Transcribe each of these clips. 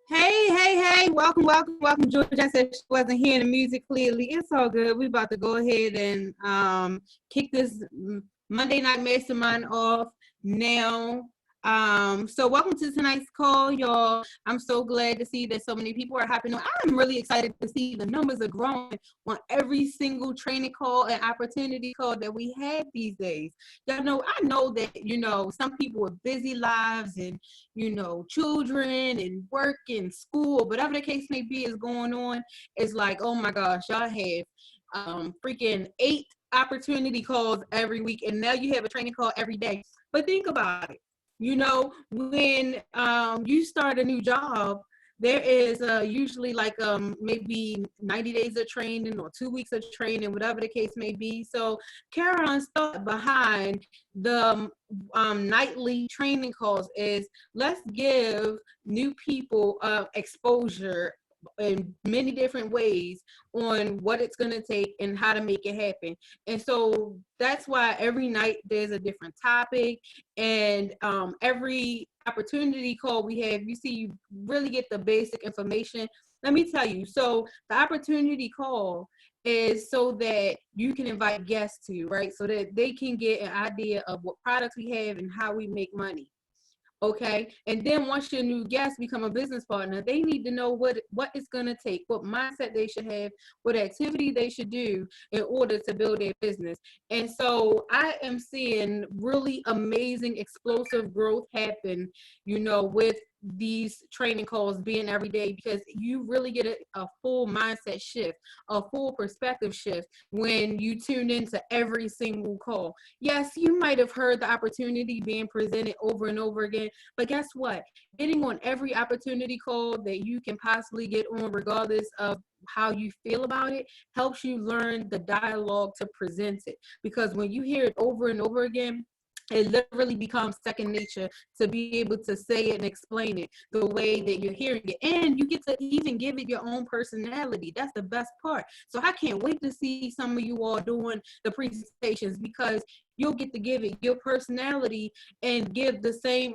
Hey, welcome. Georgia said she wasn't hearing the music clearly. It's all good. We're about to go ahead and kick this Monday Night Mastermind off now. So welcome to tonight's call, y'all. I'm so glad to see that so many people are hopping on. I'm really excited to see the numbers are growing on every single training call and opportunity call that we have these days. Y'all know, I know that, some people with busy lives and, children and work and school, whatever the case may be is going on. It's like, oh my gosh, y'all have freaking 8 opportunity calls every week, and now you have a training call every day. But think about it. When you start a new job, there is usually like maybe 90 days of training or 2 weeks of training, whatever the case may be. So Karen's thought behind the nightly training calls is, let's give new people exposure in many different ways on what it's going to take and how to make it happen. And so that's why every night there's a different topic, and every opportunity call we have, you really get the basic information. Let me tell you, so the opportunity call is so that you can invite guests to, right? So that they can get an idea of what products we have and how we make money. Okay, and then once your new guests become a business partner, they need to know what it's going to take, what mindset they should have, what activity they should do in order to build their business. And so I am seeing really amazing explosive growth happen, with these training calls being every day, because you really get a full mindset shift, a full perspective shift when you tune into every single call. Yes, you might have heard the opportunity being presented over and over again, but guess what? Getting on every opportunity call that you can possibly get on, regardless of how you feel about it, helps you learn the dialogue to present it. Because when you hear it over and over again, it literally becomes second nature to be able to say it and explain it the way that you're hearing it. And you get to even give it your own personality. That's the best part. So I can't wait to see some of you all doing the presentations, because you'll get to give it your personality and give the same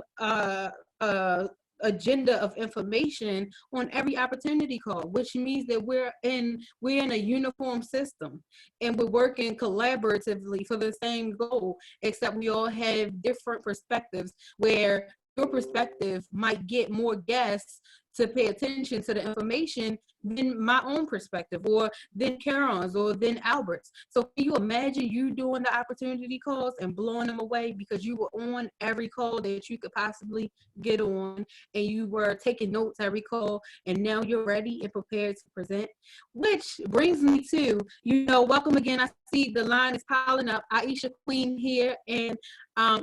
agenda of information on every opportunity call, which means that we're in a uniform system, and we're working collaboratively for the same goal, except we all have different perspectives, where your perspective might get more guests to pay attention to the information than my own perspective, or than Karen's, or than Albert's. So can you imagine you doing the opportunity calls and blowing them away because you were on every call that you could possibly get on, and you were taking notes every call, and now you're ready and prepared to present? Which brings me to, welcome again. I see the line is piling up. Aisha Queen here, and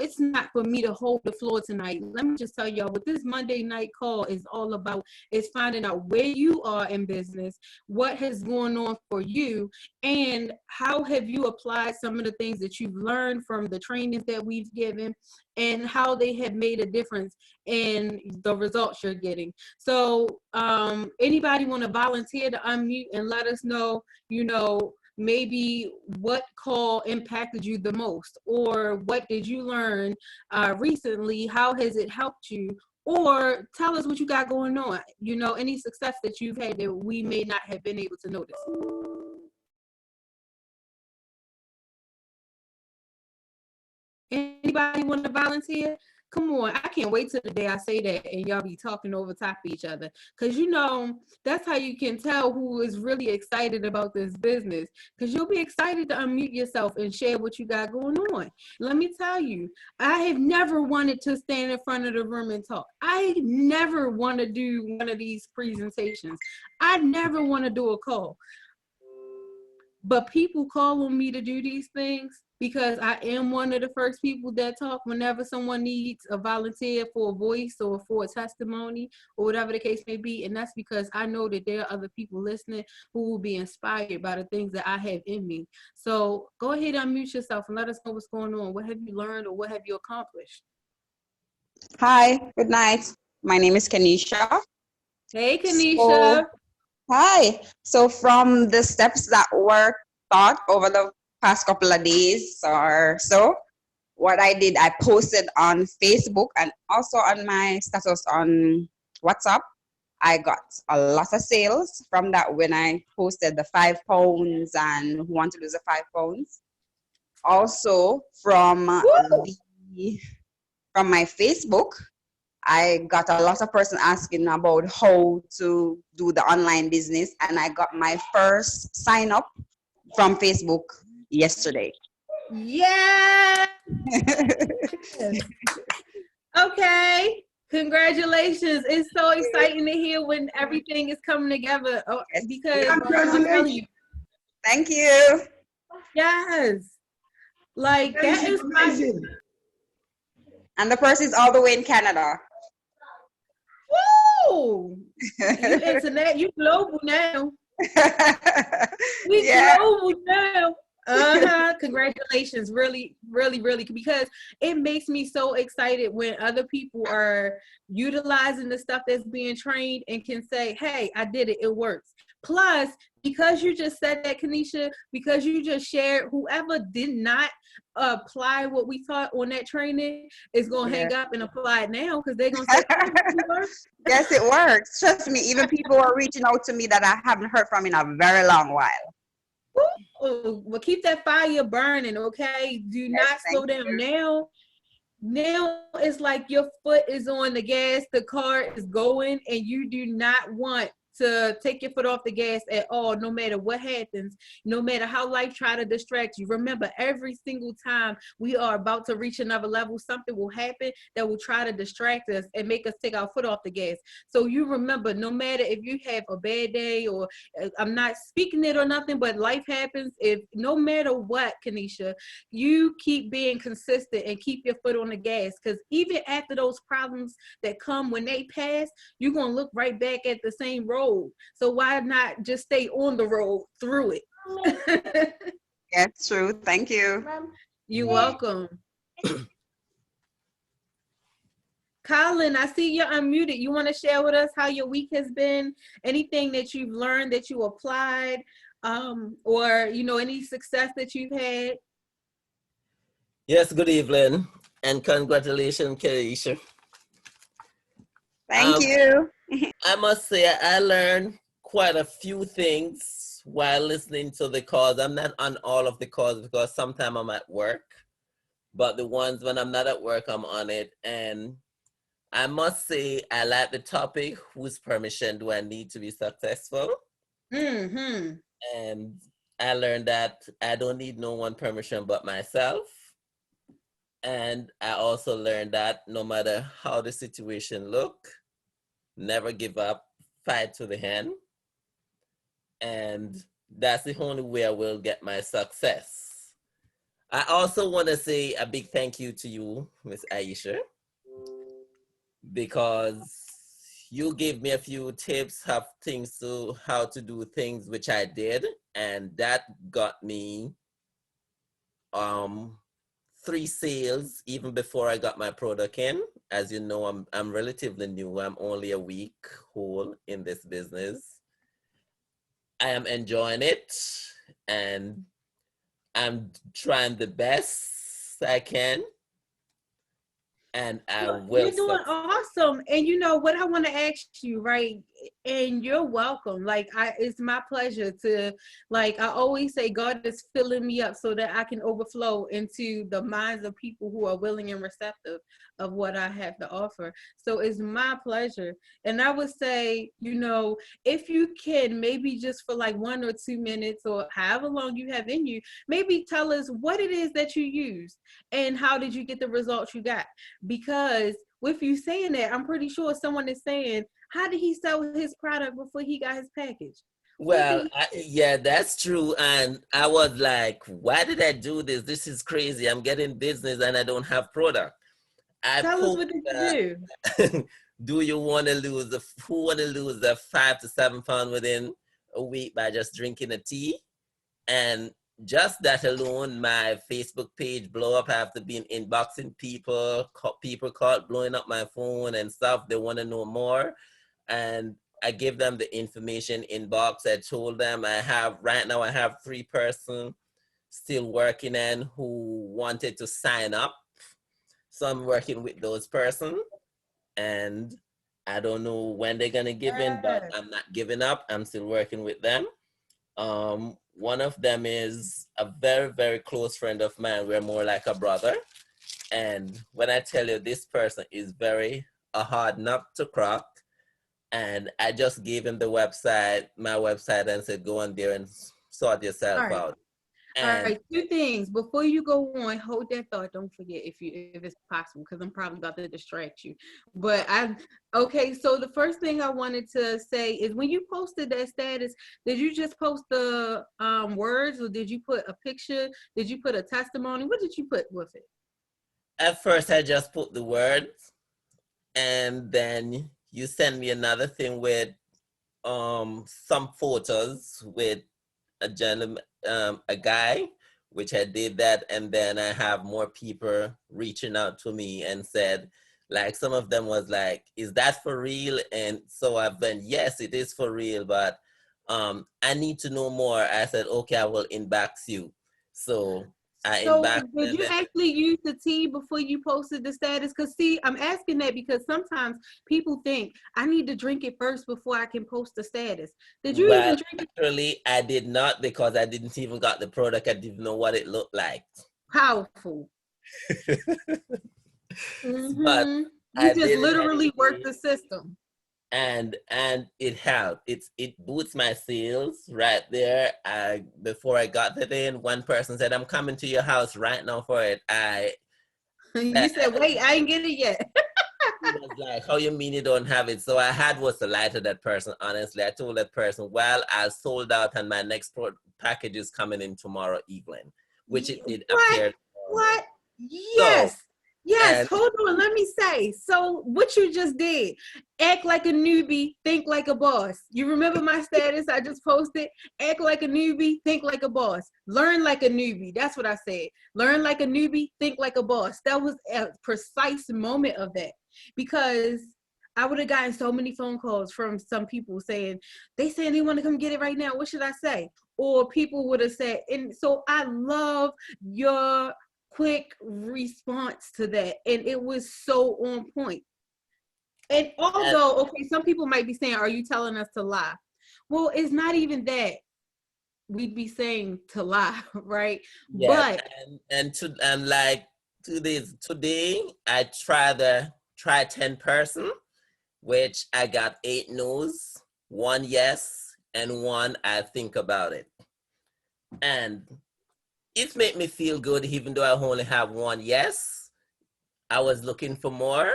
it's not for me to hold the floor tonight. Let me just tell y'all what this Monday night call is all about. Is finding out where you are in business, what has going on for you, and how have you applied some of the things that you've learned from the trainings that we've given, and how they have made a difference in the results you're getting. So anybody want to volunteer to unmute and let us know, maybe what call impacted you the most, or what did you learn recently? How has it helped you? Or tell us what you got going on, any success that you've had that we may not have been able to notice. Anybody want to volunteer? Come on, I can't wait till the day I say that and y'all be talking over top of each other. Because, that's how you can tell who is really excited about this business. Because you'll be excited to unmute yourself and share what you got going on. Let me tell you, I have never wanted to stand in front of the room and talk. I never want to do one of these presentations. I never want to do a call. But people call on me to do these things because I am one of the first people that talk whenever someone needs a volunteer for a voice or for a testimony or whatever the case may be. And that's because I know that there are other people listening who will be inspired by the things that I have in me. So go ahead and unmute yourself and let us know what's going on. What have you learned or what have you accomplished? Hi, good night. My name is Kenisha. Hey, Kenisha. So, hi. So from the steps that were taught over the past couple of days or so, what I did, I posted on Facebook and also on my status on WhatsApp. I got a lot of sales from that when I posted the 5 pounds and who want to lose the 5 pounds. Also from my Facebook, I got a lot of person asking about how to do the online business, and I got my first sign up from Facebook yesterday. Yeah. Okay. Congratulations. It's so exciting to hear when everything is coming together because I'm telling you. Thank you. Yes. Like that is amazing. And the person is all the way in Canada. Woo! You internet, you global now. We global now. Congratulations. Really, really, really, because it makes me so excited when other people are utilizing the stuff that's being trained and can say, hey, I did it, it works. Plus, because you just said that, Kenisha, because you just shared, whoever did not apply what we taught on that training is going to hang up and apply it now because they're going to say, oh, it works. Yes, it works. Trust me, even people are reaching out to me that I haven't heard from in a very long while. Ooh, well, keep that fire burning, okay? Do not slow down. Now it's like your foot is on the gas, the car is going, and you do not want to take your foot off the gas at all, no matter what happens, no matter how life try to distract you. Remember, every single time we are about to reach another level, something will happen that will try to distract us and make us take our foot off the gas. So you remember, no matter if you have a bad day or I'm not speaking it or nothing, but life happens. If no matter what, Kenisha, you keep being consistent and keep your foot on the gas, because even after those problems that come when they pass, you're going to look right back at the same road. So why not just stay on the road through it? Yeah, true. Thank you. You're welcome. Colin, I see you're unmuted. You want to share with us how your week has been? Anything that you've learned that you applied, or any success that you've had? Yes, good evening, and congratulations, Kenisha. Thank you. I must say I learned quite a few things while listening to the calls. I'm not on all of the calls because sometimes I'm at work, but the ones when I'm not at work, I'm on it. And I must say I like the topic, whose permission do I need to be successful? Mm-hmm. And I learned that I don't need no one permission but myself. And I also learned that no matter how the situation look, never give up, fight to the end. And that's the only way I will get my success. I also want to say a big thank you to you, Miss Aisha, because you gave me a few tips of things to how to do things, which I did, and that got me 3 sales even before I got my product in. As you know, I'm relatively new. I'm only a week whole in this business. I am enjoying it, and I'm trying the best I can. And I will. You're doing awesome. And you know what I want to ask you, right? And you're welcome. It's my pleasure to, I always say, God is filling me up so that I can overflow into the minds of people who are willing and receptive of what I have to offer. So it's my pleasure. And I would say, if you can, maybe just for 1 or 2 minutes or however long you have in you, maybe tell us what it is that you use and how did you get the results you got. Because with you saying that, I'm pretty sure someone is saying, how did he sell his product before he got his package? Well, yeah, that's true. And I was like, why did I do this? This is crazy. I'm getting business and I don't have product. I Tell us posted, what did you do? do you want to lose who want to lose the 5 to 7 pounds within a week by just drinking a tea? And just that alone, my Facebook page blow up after being inboxing people, people caught blowing up my phone and stuff. They want to know more. And I give them the information inbox. I told them right now I have 3 persons still working and who wanted to sign up. So I'm working with those persons and I don't know when they're gonna give in, but I'm not giving up. I'm still working with them. One of them is a very, very close friend of mine. We're more like a brother. And when I tell you this person is a hard nut to crack, and I just gave him my website, and said, go on there and sort yourself out. All right, 2 things. Before you go on, hold that thought. Don't forget if it's possible, because I'm probably about to distract you. But okay, so the first thing I wanted to say is when you posted that status, did you just post the words, or did you put a picture? Did you put a testimony? What did you put with it? At first, I just put the words, and then you send me another thing with some photos with a gentleman, a guy, which I did that, and then I have more people reaching out to me and said, like, some of them was like, is that for real? And so I've been, yes, it is for real, but I need to know more. I said, okay, I will inbox you. So did you actually use the tea before you posted the status? Because see, I'm asking that because sometimes people think I need to drink it first before I can post the status. Did you even drink it? Actually, I did not, because I didn't even got the product. I didn't know what it looked like. Powerful. But you just literally worked the system. And it helped. It boosts my sales right there. Before I got it in, one person said, I'm coming to your house right now for it. You said, wait, I ain't get it yet. He was like, how you mean you don't have it? So I was to lie to that person. Honestly, I told that person, well, I sold out and my next package is coming in tomorrow evening, which it did appear. What? Yes. So, yes, hold on. Let me say. So what you just did, act like a newbie, think like a boss. You remember my status I just posted? Act like a newbie, think like a boss. Learn like a newbie. That's what I said. Learn like a newbie, think like a boss. That was a precise moment of that, because I would have gotten so many phone calls from some people saying they want to come get it right now. What should I say? Or people would have said, and so I love your quick response to that, and it was so on point. And although, okay, some people might be saying, are you telling us to lie? Well, it's not even that we'd be saying to lie, right? Yeah, but like today I try 10-person, which I got 8 no's, 1 yes, and 1 I think about it. And it made me feel good, even though I only have 1 yes. I was looking for more,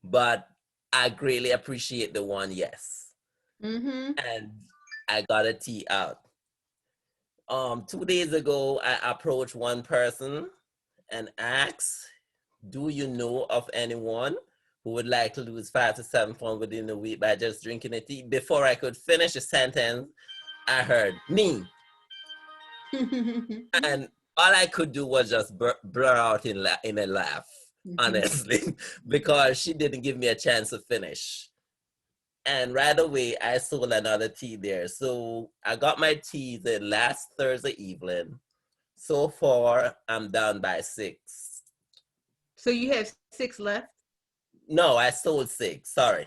but I greatly appreciate the 1 yes. And I got a tea out. 2 days ago, I approached one person and asked, do you know of anyone who would like to lose 5 to 7 pounds within a week by just drinking a tea? Before I could finish a sentence, I heard me. And all I could do was just blur out in a laugh, honestly, because she didn't give me a chance to finish. And right away, I sold another tea there. So I got my tea the last Thursday evening. So far, I'm down by 6. So you have 6 left? No, I sold 6. Sorry.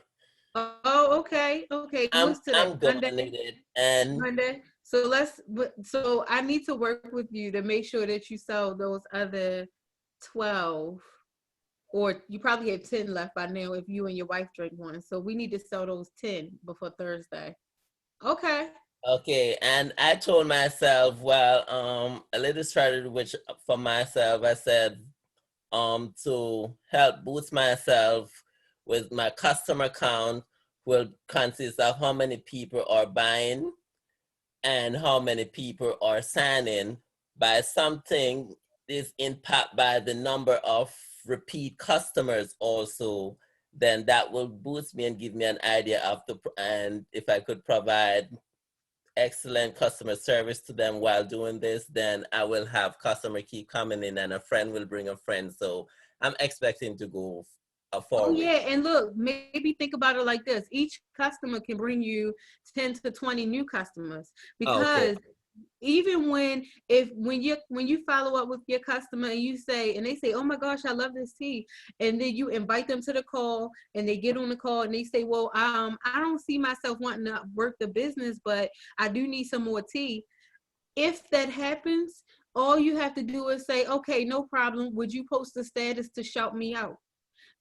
Oh, okay. I'm Monday. And Monday. So I need to work with you to make sure that you sell those other 12, or you probably have 10 left by now if you and your wife drink one. So we need to sell those 10 before Thursday. Okay. Okay, and I told myself, well, a little strategy which for myself, I said, to help boost myself with my customer count will consist of how many people are buying and how many people are signing by something is impact by the number of repeat customers also, then that will boost me and give me an idea of and if I could provide excellent customer service to them while doing this, then I will have customer keep coming in and a friend will bring a friend. So I'm expecting to go Oh forward. yeah, and look, maybe think about it like this. Each customer can bring you 10 to 20 new customers, Okay. because even when you follow up with your customer and you say, and they say, oh my gosh, I love this tea, and then you invite them to the call and they get on the call and they say, well, I don't see myself wanting to work the business, but I do need some more tea. If that happens, all you have to do is say, okay, no problem, would you post a status to shout me out?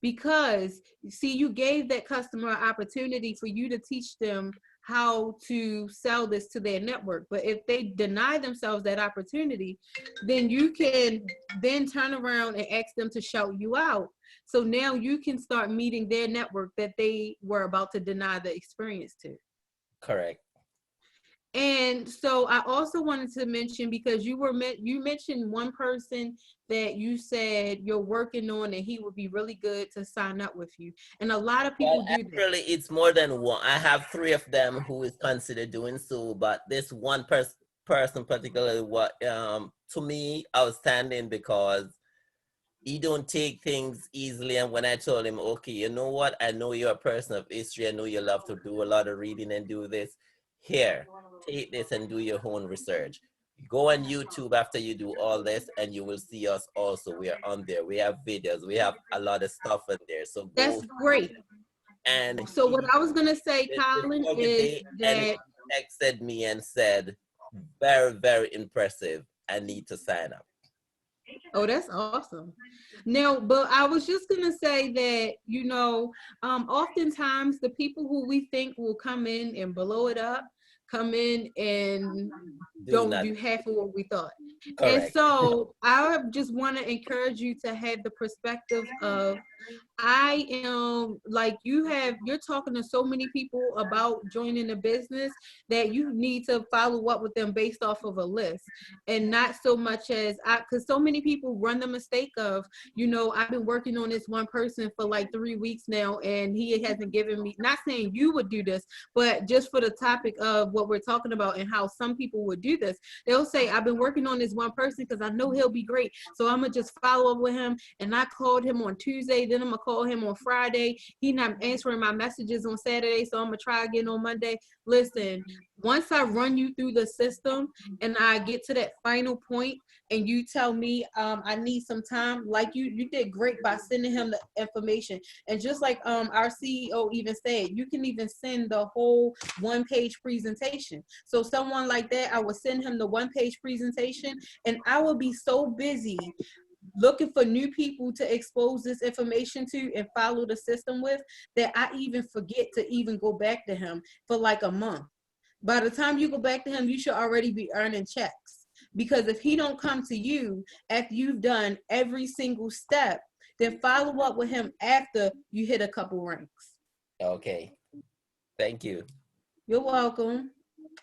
Because see, you gave that customer an opportunity for you to teach them how to sell this to their network. But if they deny themselves that opportunity, then you can then turn around and ask them to shout you out. So now you can start meeting their network that they were about to deny the experience to. Correct. And so I also wanted to mention, because you mentioned one person that you said you're working on and he would be really good to sign up with you. And a lot of people do that. Actually, it's more than one. I have 3 of them who is considered doing so, but this one person particularly, what to me outstanding, because he don't take things easily. And when I told him, okay, you know what, I know you're a person of history, I know you love to do a lot of reading and do this, here, take this and do your own research. Go on YouTube after you do all this and you will see us also. We are on there, we have videos, we have a lot of stuff in there, so go. That's great. And So what I was gonna say, the Colin, other is day, and he that texted me and said, very, very impressive, I need to sign up. oh, that's awesome. Now, but I was just gonna say that, oftentimes the people who we think will come in and blow it up, come in and Do don't not. do half of what we thought. And Correct. so I just want to encourage you to have the perspective of, I am like, you're talking to so many people about joining a business that you need to follow up with them based off of a list, and not so much as because so many people run the mistake of, I've been working on this one person for like 3 weeks now and he hasn't given me, not saying you would do this, but just for the topic of what we're talking about and how some people would do this, they'll say, I've been working on this one person because I know he'll be great, so I'm gonna just follow up with him. And I called him on Tuesday, then I'm gonna call him on Friday. He's not answering my messages on Saturday, so I'm gonna try again on Monday. Listen, once I run you through the system and I get to that final point and you tell me I need some time, like you did great by sending him the information. And just like our CEO even said, you can even send the whole 1-page presentation. So someone like that, I would send him the 1-page presentation, and I will be so busy looking for new people to expose this information to and follow the system with, that I even forget to even go back to him for like a month. By the time you go back to him, you should already be earning checks. Because if he don't come to you after you've done every single step, then follow up with him after you hit a couple ranks. Okay. Thank you. You're welcome.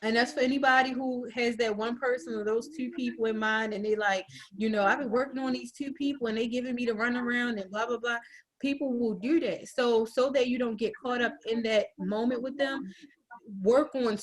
And that's for anybody who has that one person or those 2 people in mind, and they like, I've been working on these 2 people and they giving me the runaround and blah, blah, blah. People will do that. So that you don't get caught up in that moment with them, work on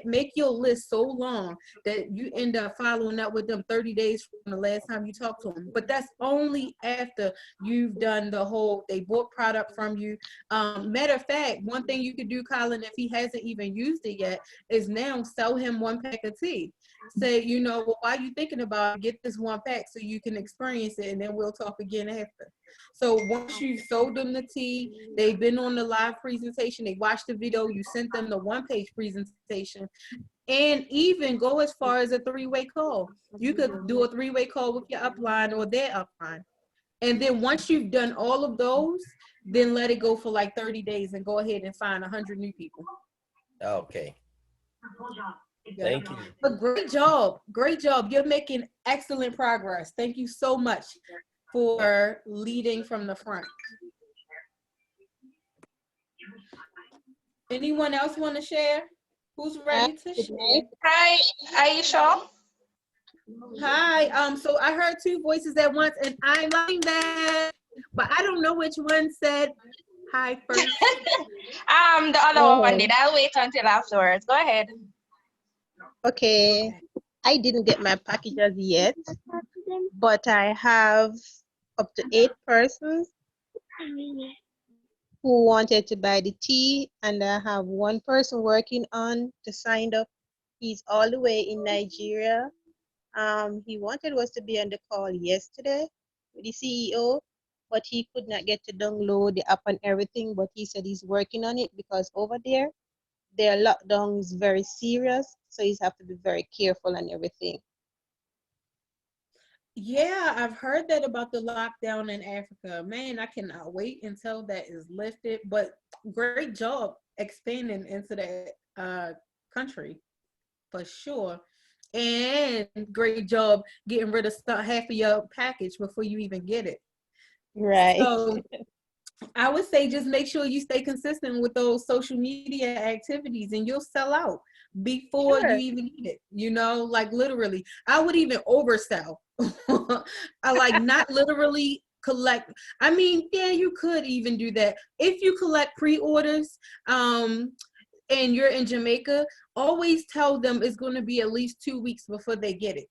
make your list so long that you end up following up with them 30 days from the last time you talked to them. But that's only after you've done the whole, they bought product from you. Matter of fact, one thing you could do, Colin, if he hasn't even used it yet, is now sell him 1 pack of tea. Say, well, why are you thinking about it? Get this 1 pack so you can experience it, and then we'll talk again after. So once you sold them the tea, they've been on the live presentation, they watched the video, you sent them the 1-page presentation, and even go as far as a 3-way call. You could do a 3-way call with your upline or their upline. And then once you've done all of those, then let it go for like 30 days and go ahead and find 100 new people. Okay. Yeah. Thank you. But great job. Great job. You're making excellent progress. Thank you so much for leading from the front. Anyone else want to share? Who's ready to Good night. share? Hi, Aisha. Hi. So I heard two voices at once, and I'm loving that. But I don't know which one said hi first. The other one Oh, did. I'll wait until afterwards. Go ahead. okay. Okay. I didn't get my packages yet, but I have up to 8 persons who wanted to buy the tea, and I have one person working on to sign up. He's all the way in Nigeria. He wanted us to be on the call yesterday with the CEO, but he could not get to download the app and everything. But he said he's working on it because over there, their lockdown is very serious, so he's have to be very careful and everything. Yeah, I've heard that about the lockdown in Africa. Man, I cannot wait until that is lifted. But great job expanding into that country for sure. And great job getting rid of half of your package before you even get it. Right. So I would say just make sure you stay consistent with those social media activities and you'll sell out before you Sure. even get it. Like literally. I would even oversell. I like not literally collect. I mean, yeah, you could even do that. If you collect pre-orders, and you're in Jamaica, always tell them it's going to be at least 2 weeks before they get it,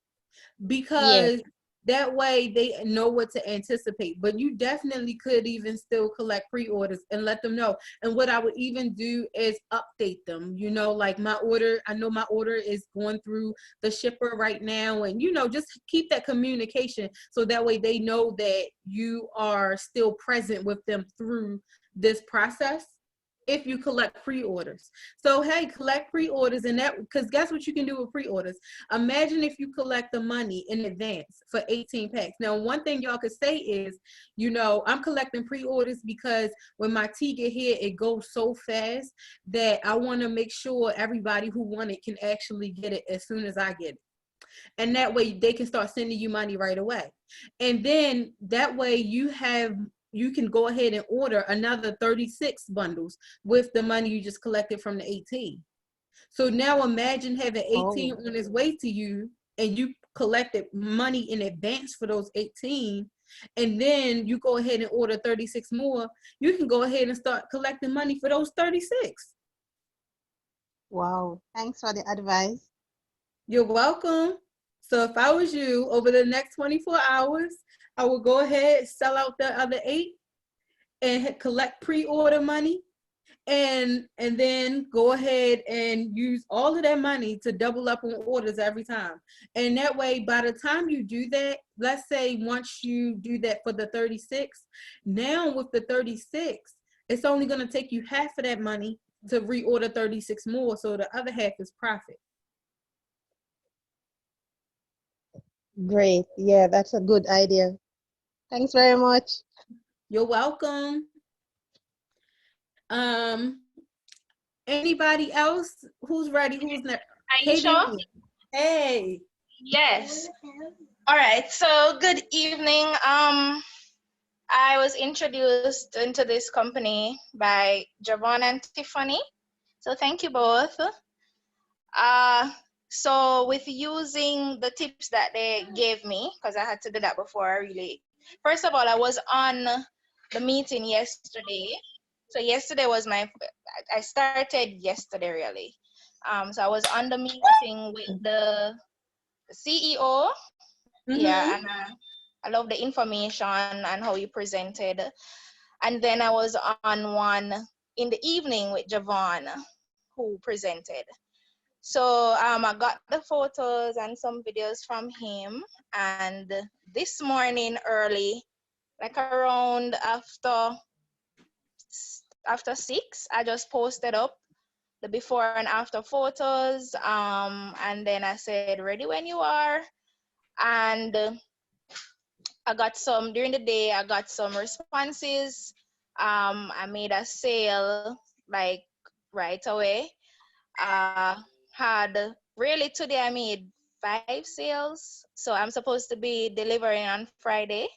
Yes. because that way they know what to anticipate. But you definitely could even still collect pre-orders and let them know. And what I would even do is update them, like my order, I know my order is going through the shipper right now, and just keep that communication so that way they know that you are still present with them through this process if you collect pre-orders. So hey, collect pre-orders, and that, because guess what you can do with pre-orders? Imagine if you collect the money in advance for 18 packs. Now, one thing y'all could say is, I'm collecting pre-orders because when my tea get here, it goes so fast that I want to make sure everybody who want it can actually get it as soon as I get it. And that way they can start sending you money right away. And then that way you can go ahead and order another 36 bundles with the money you just collected from the 18. So now imagine having 18 Oh, on its way to you, and you collected money in advance for those 18, and then you go ahead and order 36 more. You can go ahead and start collecting money for those 36. wow. Thanks for the advice. You're welcome. So if I was you, over the next 24 hours, I would go ahead, sell out the other 8, and collect pre-order money, and then go ahead and use all of that money to double up on orders every time. And that way, by the time you do that, let's say once you do that for the 36, now with the 36, it's only going to take you half of that money to reorder 36 more, so the other half is profit. Great. Yeah, that's a good idea. Thanks very much. You're welcome. Anybody else who's ready? Who's next? Hey, Aisha? Vivian. Hey. Yes. All right. So good evening. I was introduced into this company by Javon and Tiffany. So thank you both. Uh, so with using the tips that they gave me, because I had to do that before I really, first of all, I was on the meeting yesterday. So yesterday was I started yesterday really. So I was on the meeting with the CEO. Yeah, Mm-hmm. and I love the information and how you presented. And then I was on one in the evening with Javon, who presented. So I got the photos and some videos from him. And this morning early, like around after 6, I just posted up the before and after photos. And then I said, ready when you are. And I got some during the day. I got some responses. I made a sale like right away. Uh, had really today I made 5 sales. So I'm supposed to be delivering on Friday.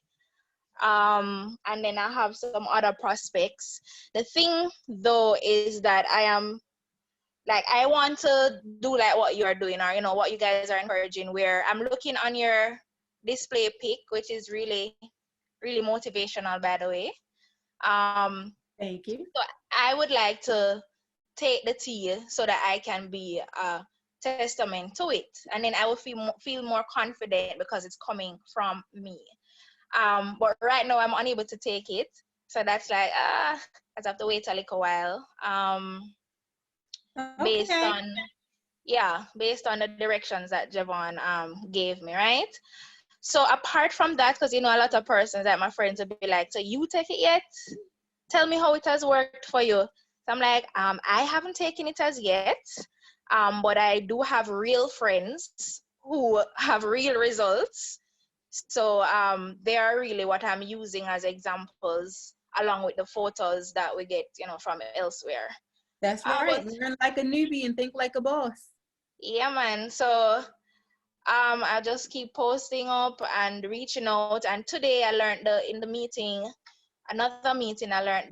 And then I have some other prospects. The thing though is that I am like I want to do like what you are doing, or what you guys are encouraging, where I'm looking on your display pic, which is really, really motivational, by the way. Thank you. So I would like to take the tea so that I can be a testament to it, and then I will feel more confident because it's coming from me. But right now I'm unable to take it, so that's like I have to wait a little while. Based Okay. on based on the directions that Javon gave me, right? So apart from that, because a lot of persons, like my friends, will be like, so you take it yet? Tell me how it has worked for you. So I'm like, I haven't taken it as yet, but I do have real friends who have real results. So they are really what I'm using as examples, along with the photos that we get, from elsewhere. That's All right. right. Learn like a newbie and think like a boss. Yeah, man. So I just keep posting up and reaching out. And today I learned in the meeting, another meeting, I learned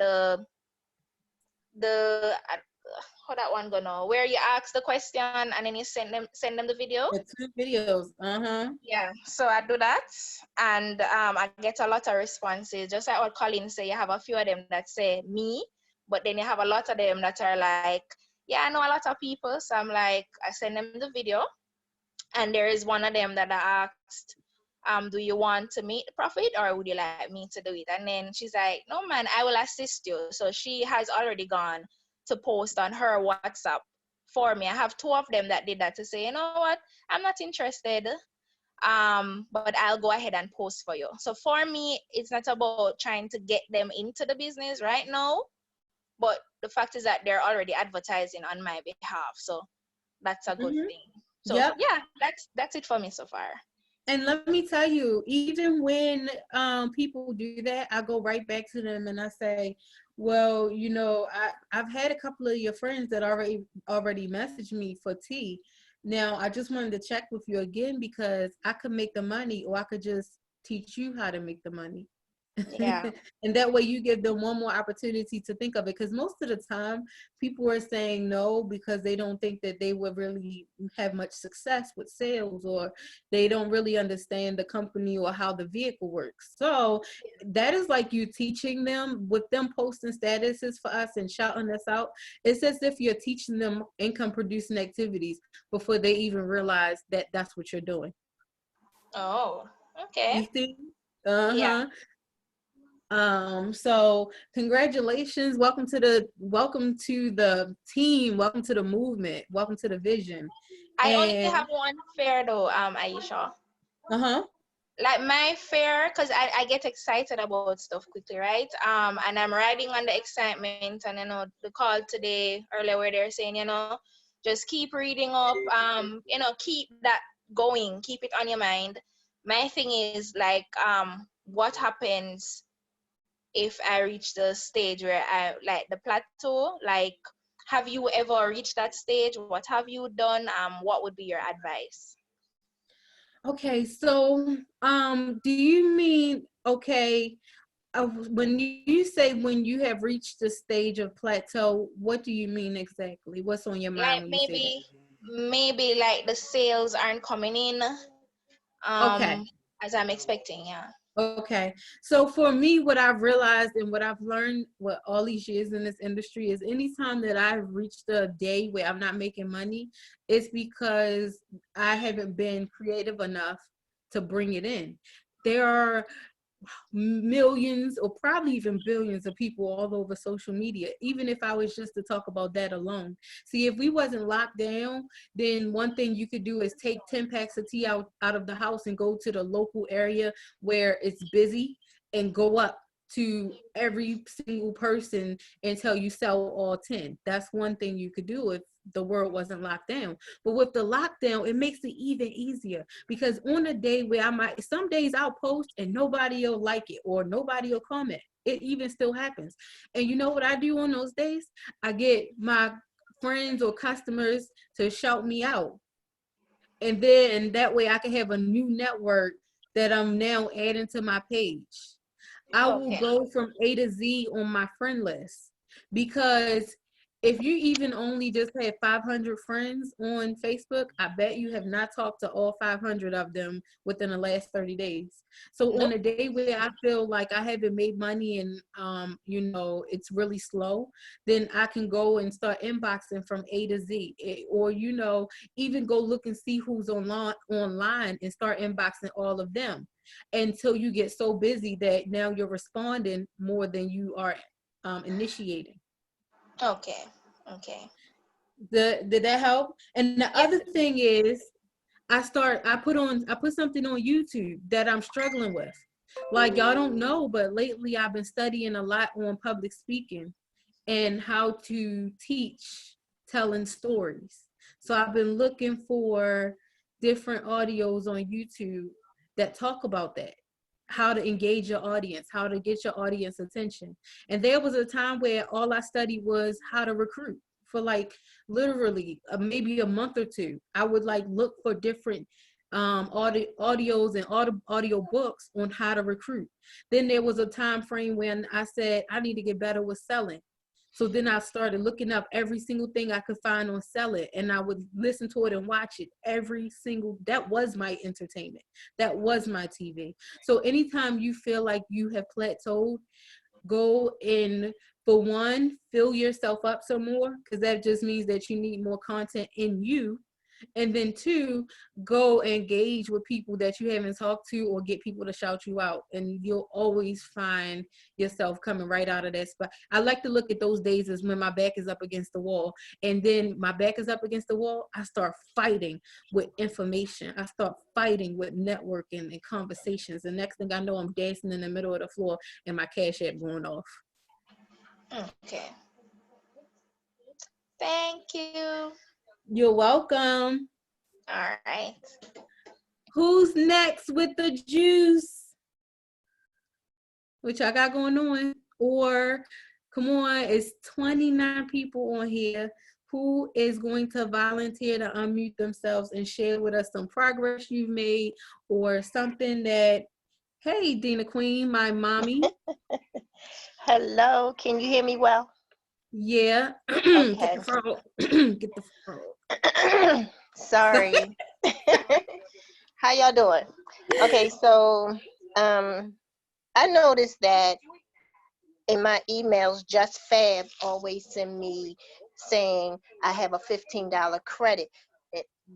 how that one go now, where you ask the question and then you send them the video. The 2 videos. Yeah, so I do that, and I get a lot of responses. Just like what Colin say, you have a few of them that say me, but then you have a lot of them that are like, yeah, I know a lot of people. So I'm like, I send them the video, and there is one of them that I asked, do you want to meet the prophet, or would you like me to do it? And then she's like, no, man, I will assist you. So she has already gone to post on her WhatsApp for me. I have 2 of them that did that, to say, you know what, I'm not interested, but I'll go ahead and post for you. So for me, it's not about trying to get them into the business right now, but the fact is that they're already advertising on my behalf. So that's a good thing. So Yep. yeah, that's it for me so far. And let me tell you, even when people do that, I go right back to them and I say, well, I've had a couple of your friends that already messaged me for tea. Now, I just wanted to check with you again because I could make the money, or I could just teach you how to make the money. Yeah. And that way you give them one more opportunity to think of it, because most of the time people are saying no because they don't think that they would really have much success with sales, or they don't really understand the company or how the vehicle works. So that is like you teaching them. With them posting statuses for us and shouting us out, it's as if you're teaching them income producing activities before they even realize that that's what you're doing. Oh, okay. You see? Yeah. So congratulations. Welcome to the team. Welcome to the movement. Welcome to the vision. I only And have one fear though, Aisha. uh-huh. Like my fear, because I get excited about stuff quickly, right? And I'm riding on the excitement, and the call today earlier where they're saying, just keep reading up, keep that going, keep it on your mind. My thing is like, what happens if I reach the stage where I like the plateau? Like, have you ever reached that stage? What have you done? What would be your advice? Okay, so do you mean when you say when you have reached the stage of plateau, what do you mean exactly? What's on your mind Like when you say that? maybe like the sales aren't coming in Okay. as I'm expecting, yeah. Okay. So for me, what I've realized and what I've learned with all these years in this industry is anytime that I've reached a day where I'm not making money, it's because I haven't been creative enough to bring it in. There are millions or probably even billions of people all over social media, even if I was just to talk about that alone. See, if we wasn't locked down, then one thing you could do is take 10 packs of tea out of the house and go to the local area where it's busy and go up to every single person until you sell all 10. That's one thing you could do if the world wasn't locked down. But with the lockdown, it makes it even easier, because on a day where some days I'll post and nobody will like it or nobody will comment. It even still happens. And you know what I do on those days? I get my friends or customers to shout me out. And then that way I can have a new network that I'm now adding to my page. I will Okay. go from A to Z on my friend list, because if you even only just had 500 friends on Facebook, I bet you have not talked to all 500 of them within the last 30 days. So on a day where I feel like I haven't made money and, you know, it's really slow, then I can go and start inboxing from A to Z. Or, you know, even go look and see who's online and start inboxing all of them until you get so busy that now you're responding more than you are initiating. Okay. Okay. Did that help? And the Yes. other thing is, I put something on YouTube that I'm struggling with. Like, y'all don't know, but lately I've been studying a lot on public speaking and how to teach telling stories. So I've been looking for different audios on YouTube that talk about that, how to engage your audience, how to get your audience attention. And there was a time where all I studied was how to recruit for like literally maybe a month or two. I would like look for different audios and audio books on how to recruit. Then there was a time frame when I said I need to get better with selling. So then I started looking up every single thing I could find on Sell It, and I would listen to it and watch it every single, that was my entertainment. That was my TV. So anytime you feel like you have plateaued, go in, for one, fill yourself up some more, because that just means that you need more content in you. And then two, go engage with people that you haven't talked to or get people to shout you out. And you'll always find yourself coming right out of that spot. I like to look at those days as when my back is up against the wall. And then my back is up against the wall, I start fighting with information. I start fighting with networking and conversations. The next thing I know, I'm dancing in the middle of the floor and my Cash App going off. Okay. Thank you. You're welcome. All right. Who's next with the juice? What y'all got going on? Or come on, it's 29 people on here. Who is going to volunteer to unmute themselves and share with us some progress you've made or something that, hey, Dina Queen, my mommy. Hello, can you hear me well? Yeah. Okay. Get the frog. Get the frog. Sorry. How y'all doing? Okay, so I noticed that in my emails, Just Fab always send me saying I have a $15 credit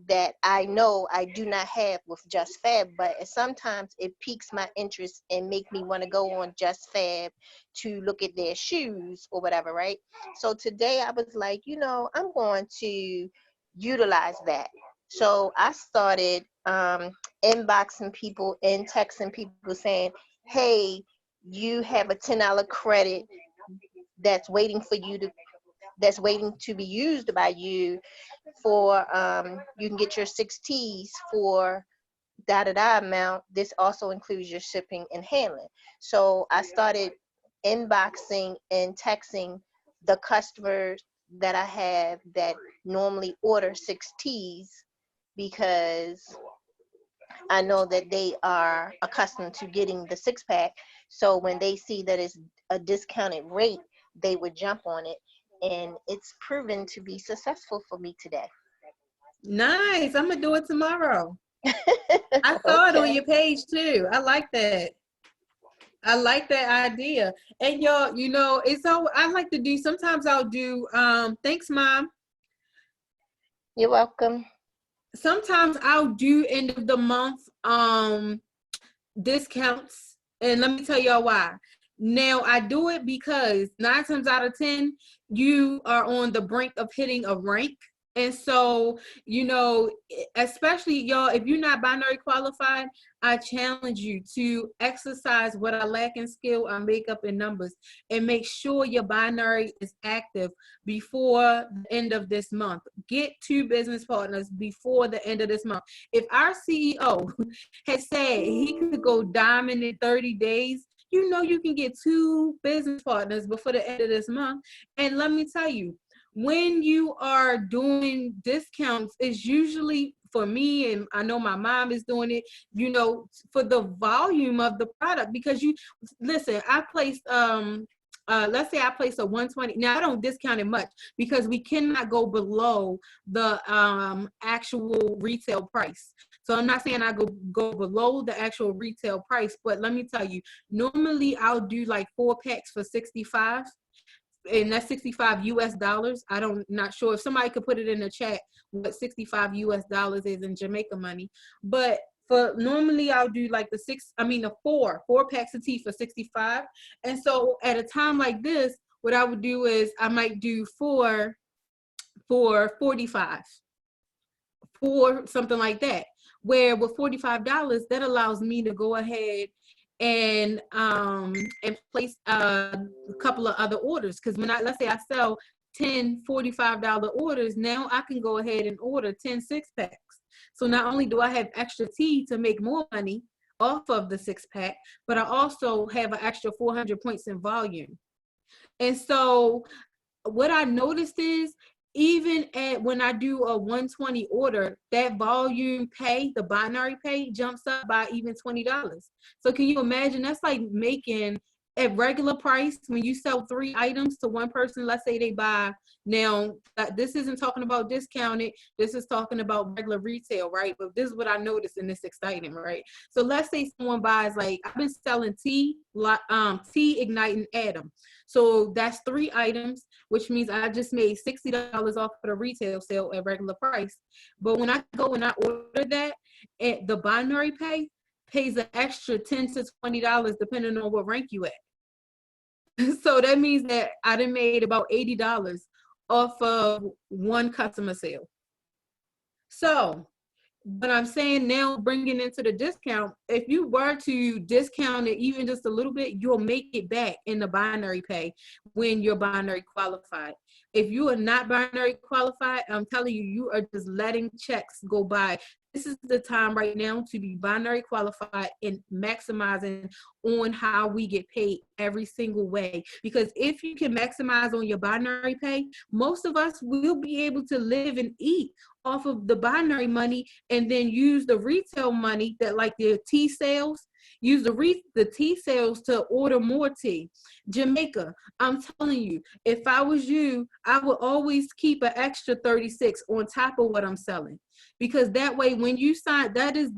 that I know I do not have with Just Fab, but sometimes it piques my interest and make me want to go on Just Fab to look at their shoes or whatever, right? So today I was like, you know, I'm going to utilize that. So I started inboxing people and texting people saying, hey, you have a $10 credit that's waiting to be used by you for you can get your 6 T's for da amount. This also includes your shipping and handling. So I started inboxing and texting the customers that I have that normally order 6 T's because I know that they are accustomed to getting the 6-pack. So when they see that it's a discounted rate, they would jump on it. And it's proven to be successful for me today. Nice. I'm going to do it tomorrow. I saw it on your page too. I like that. I like that idea. And y'all, you know, it's so I like to do, sometimes I'll do, thanks, Mom. You're welcome. Sometimes I'll do end of the month discounts. And let me tell y'all why. Now I do it because 9 times out of 10, you are on the brink of hitting a rank. And so, you know, especially y'all, if you're not binary qualified, I challenge you to exercise what I lack in skill, I make up in numbers, and make sure your binary is active before the end of this month. Get 2 business partners before the end of this month. If our CEO had said he could go diamond in 30 days, you know you can get 2 business partners before the end of this month. And let me tell you, when you are doing discounts, it's usually, for me, and I know my mom is doing it, you know, for the volume of the product, because you listen, I placed a let's say I place a 120. Now I don't discount it much because we cannot go below the actual retail price. So I'm not saying I go below the actual retail price, but let me tell you, normally I'll do like 4 packs for 65, and that's 65 US dollars. Not sure if somebody could put it in the chat what 65 US dollars is in Jamaica money, but for normally I'll do like the 4 packs of tea for 65. And so at a time like this, what I would do is I might do 4 for 45, 4 something like that, where with $45 that allows me to go ahead and place a couple of other orders. Because let's say I sell 10 $45 orders, now I can go ahead and order 10 6-packs. So not only do I have extra tea to make more money off of the 6-pack, but I also have an extra 400 points in volume. And so what I noticed is, even when I do a 120 order, that volume pay, the binary pay, jumps up by even $20. So can you imagine? That's like making at regular price when you sell 3 items to one person. Let's say they buy, now this isn't talking about discounted, this is talking about regular retail, right? But this is what I noticed, and it's exciting, right? So let's say someone buys, like, I've been selling tea igniting atom. So that's 3 items, which means I just made $60 off of the retail sale at regular price. But when I go and I order that, the binary pay pays an extra $10 to $20 depending on what rank you at. So that means that I done made about $80 off of one customer sale. So but I'm saying now, bringing into the discount, if you were to discount it even just a little bit, you'll make it back in the binary pay when you're binary qualified. If you are not binary qualified, I'm telling you, you are just letting checks go by. This is the time right now to be binary qualified and maximizing on how we get paid every single way. Because if you can maximize on your binary pay, most of us will be able to live and eat off of the binary money, and then use the retail money that, like the tea sales, use the tea sales to order more tea. Jamaica, I'm telling you, if I was you, I would always keep an extra 36 on top of what I'm selling, because that way when you sign, that is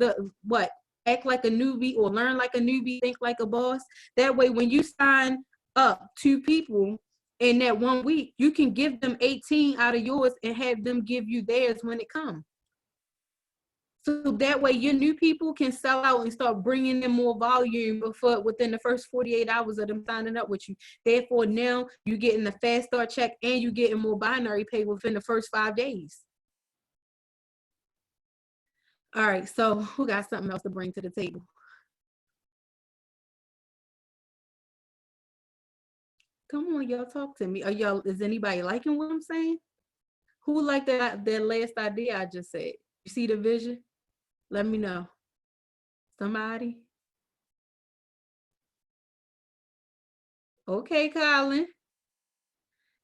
act like a newbie or learn like a newbie, think like a boss. That way when you sign up 2 people in that 1 week, you can give them 18 out of yours and have them give you theirs when it comes. So that way your new people can sell out and start bringing in more volume within the first 48 hours of them signing up with you. Therefore, now you're getting the fast start check and you're getting more binary pay within the first 5 days. All right, so who got something else to bring to the table? Come on, y'all, talk to me. Is anybody liking what I'm saying? Who liked that last idea I just said? You see the vision? Let me know. Somebody? Okay, Colin.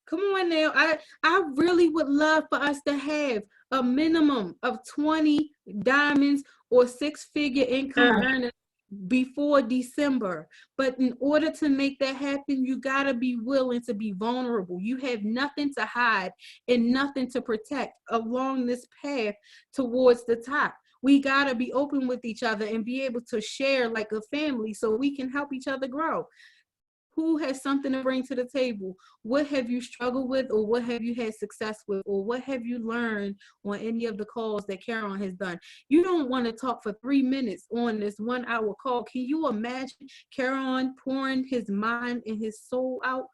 Come on now. I really would love for us to have a minimum of 20 diamonds or 6-figure income earners before December. But in order to make that happen, you gotta be willing to be vulnerable. You have nothing to hide and nothing to protect along this path towards the top. We gotta be open with each other and be able to share like a family so we can help each other grow. Who has something to bring to the table? What have you struggled with, or what have you had success with, or what have you learned on any of the calls that Caron has done? You don't want to talk for 3 minutes on this 1-hour call. Can you imagine Caron pouring his mind and his soul out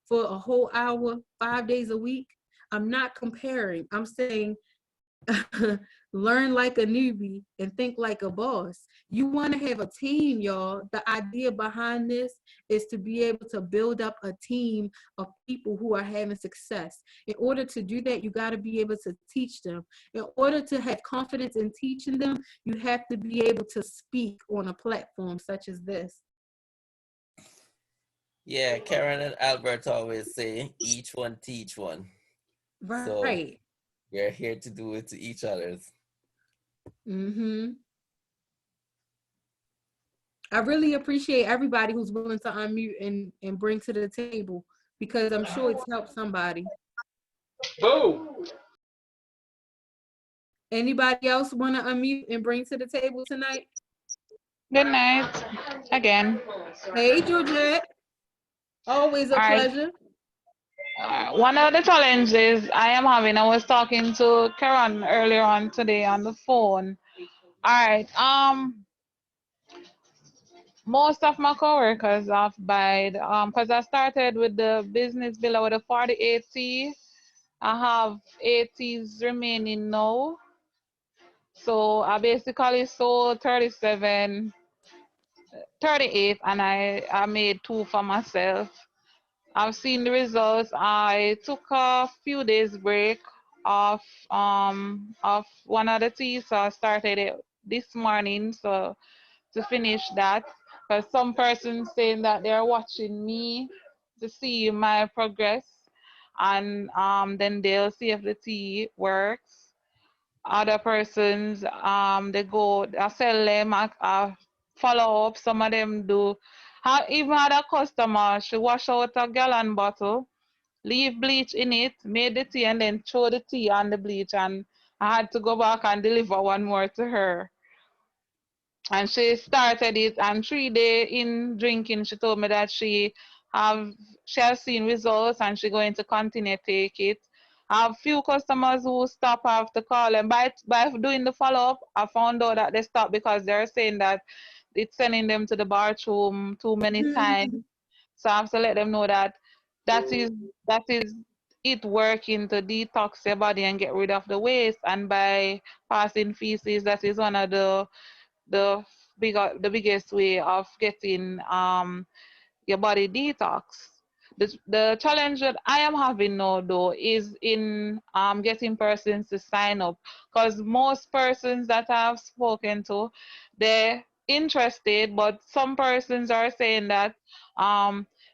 for a whole hour, 5 days a week? I'm not comparing. I'm saying learn like a newbie and think like a boss. You want to have a team, y'all. The idea behind this is to be able to build up a team of people who are having success. In order to do that, you got to be able to teach them. In order to have confidence in teaching them, you have to be able to speak on a platform such as this. Yeah, Karen and Albert always say, each one teach one. Right. So we're here to do it to each other's. Mm-hmm. I really appreciate everybody who's willing to unmute and bring to the table, because I'm sure it's helped somebody. Boom. Anybody else want to unmute and bring to the table tonight? Good night again. Hey, Georgette. Always a All right. pleasure. One of the challenges I am having, I was talking to Karen earlier on today on the phone. All right. Most of my coworkers have buyed, because I started with the business bill with a 4080. I have 80s remaining now. So I basically sold 37, 38, and I made 2 for myself. I've seen the results. I took a few days break off one of the teas, so I started it this morning. So to finish that, because some persons saying that they're watching me to see my progress, and then they'll see if the tea works. Other persons, they go, I sell them, I follow up. Some of them do. I even had a customer, she wash out a gallon bottle, leave bleach in it, made the tea, and then throw the tea on the bleach, and I had to go back and deliver one more to her. And she started it, and 3 days in drinking, she told me that have she has seen results, and she's going to continue to take it. I have few customers who stop, I have to call them. By doing the follow-up, I found out that they stop because they're saying that it's sending them to the bathroom too many times. So I have to let them know that that is that is it working to detox your body and get rid of the waste. And by passing feces, that is one of the the biggest way of getting your body detox. The challenge that I am having now, though, is in getting persons to sign up, because most persons that I've spoken to, they're interested, but some persons are saying that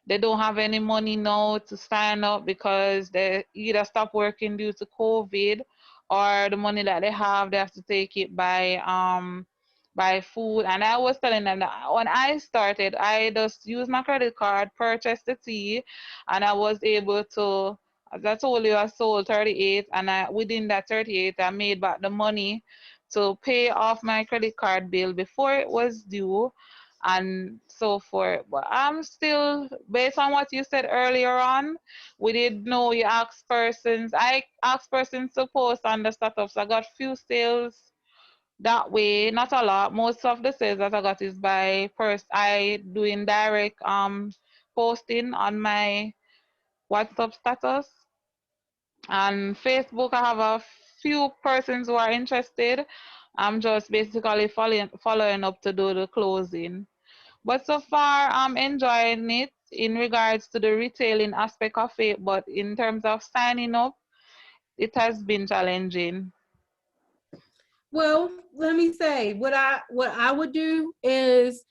they don't have any money now to sign up because they either stop working due to COVID, or the money that they have to take it by food. And I was telling them that when I started, I just used my credit card, purchased the tea, and I was able to, as I told you, I sold 38, and within that 38, I made back the money to pay off my credit card bill before it was due, and so forth. But I'm still, based on what you said earlier on, we did know you asked persons, I asked persons to post on the status. I got few sales that way, not a lot. Most of the sales that I got is by I doing direct posting on my WhatsApp status. And Facebook, I have a few persons who are interested. I'm just basically following up to do the closing. But so far, I'm enjoying it in regards to the retailing aspect of it. But in terms of signing up, it has been challenging. Well, let me say what I would do is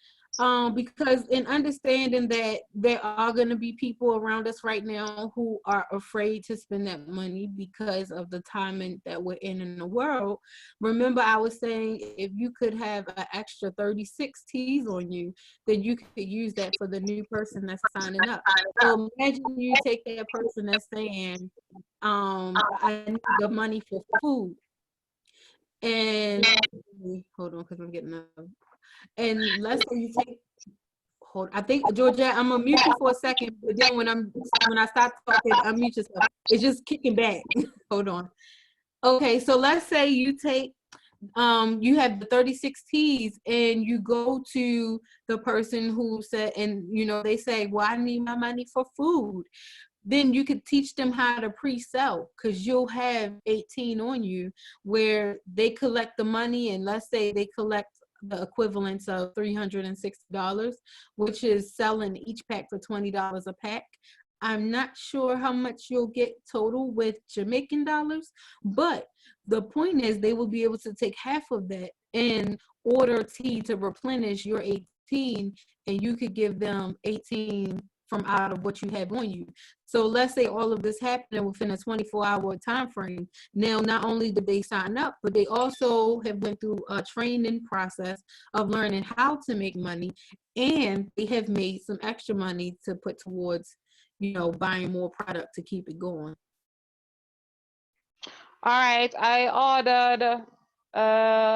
because in understanding that there are going to be people around us right now who are afraid to spend that money because of the timing that we're in the world. Remember, I was saying if you could have an extra 36 teas on you, then you could use that for the new person that's signing up. So imagine you take that person that's saying, I need the money for food. And hold on, because I'm getting up. And let's say you take, I think, Georgette, I'm gonna mute you for a second, but then when I start talking, unmute yourself. It's just kicking back. Hold on. Okay, so let's say you take, you have the 36 teas, and you go to the person who said, and they say, well, I need my money for food. Then you could teach them how to pre-sell, because you'll have 18 on you where they collect the money, and let's say they collect the equivalence of $360, which is selling each pack for $20 a pack. I'm not sure how much you'll get total with Jamaican dollars, but the point is they will be able to take half of that and order tea to replenish your 18, and you could give them 18 from out of what you have on you. So let's say all of this happened within a 24-hour time frame. Now, not only did they sign up, but they also have went through a training process of learning how to make money, and they have made some extra money to put towards, buying more product to keep it going. All right, I ordered,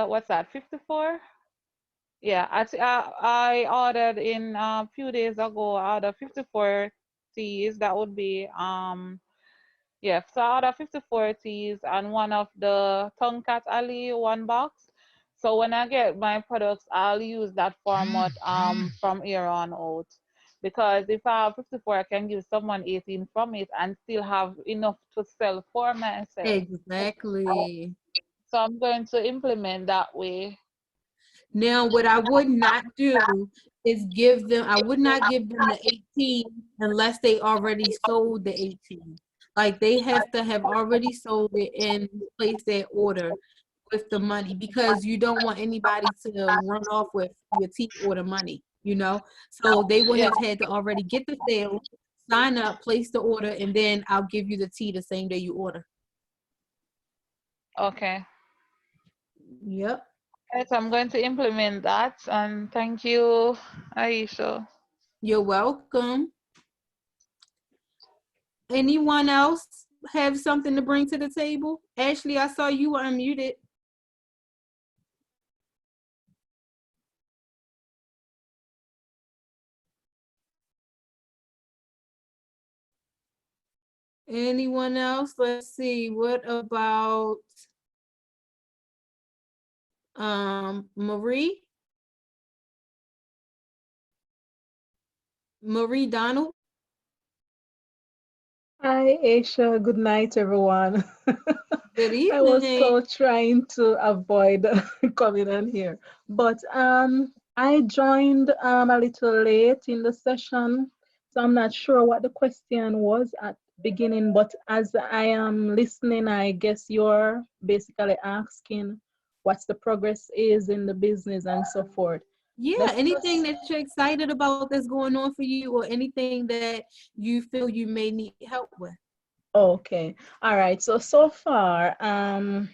what's that, 54? Yeah, I ordered in a few days ago, I ordered 54 teas. That would be, yeah, so I ordered 54 teas and one of the Tonkat Ali one box. So when I get my products, I'll use that format from here on out. Because if I have 54, I can give someone 18 from it and still have enough to sell for myself. Exactly. So I'm going to implement that way. Now, what I would not do is I would not give them the 18 unless they already sold the 18. Like, they have to have already sold it and placed their order with the money, because you don't want anybody to run off with your tea order money, So they would have had to already get the sale, sign up, place the order, and then I'll give you the tea the same day you order. Okay. Yep. Right, so I'm going to implement that, and thank you, Aisha. You're welcome. Anyone else have something to bring to the table? Ashley, I saw you were unmuted. Anyone else? Let's see. What about Marie? Marie Donald? Hi, Aisha. Good night, everyone. Good I was evening. so trying to avoid coming on here, but I joined a little late in the session, so I'm not sure what the question was at beginning. But as I am listening, I guess you're basically asking what's the progress is in the business and so forth. Yeah, anything that you're excited about that's going on for you, or anything that you feel you may need help with. Okay. All right. So far, I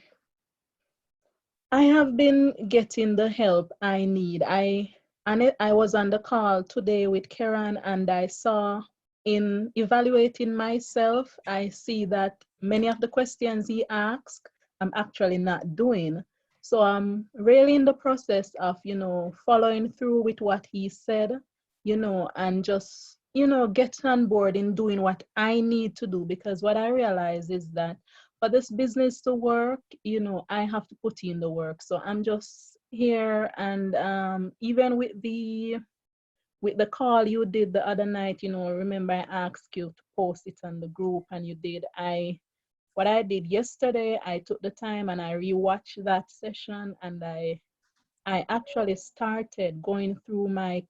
have been getting the help I need. I was on the call today with Karen, and I saw in evaluating myself, I see that many of the questions he asked, I'm actually not doing. So I'm really in the process of, following through with what he said, and just, get on board in doing what I need to do. Because what I realize is that for this business to work, I have to put in the work. So I'm just here, and even with the call you did the other night, remember I asked you to post it on the group, and you did. What I did yesterday, I took the time and I rewatched that session, and I actually started going through my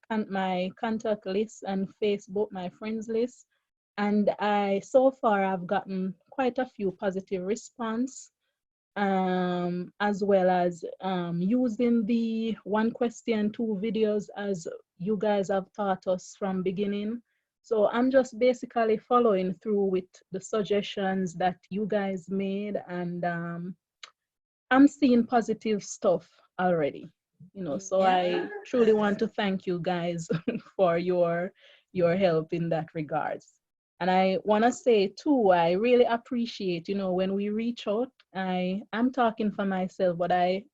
contact list and Facebook, my friends list, and so far I've gotten quite a few positive response, as well as using the one question, two videos as you guys have taught us from beginning. So I'm just basically following through with the suggestions that you guys made, and I'm seeing positive stuff already. So I truly want to thank you guys for your help in that regards. And I want to say too, I really appreciate, when we reach out, I'm talking for myself, but I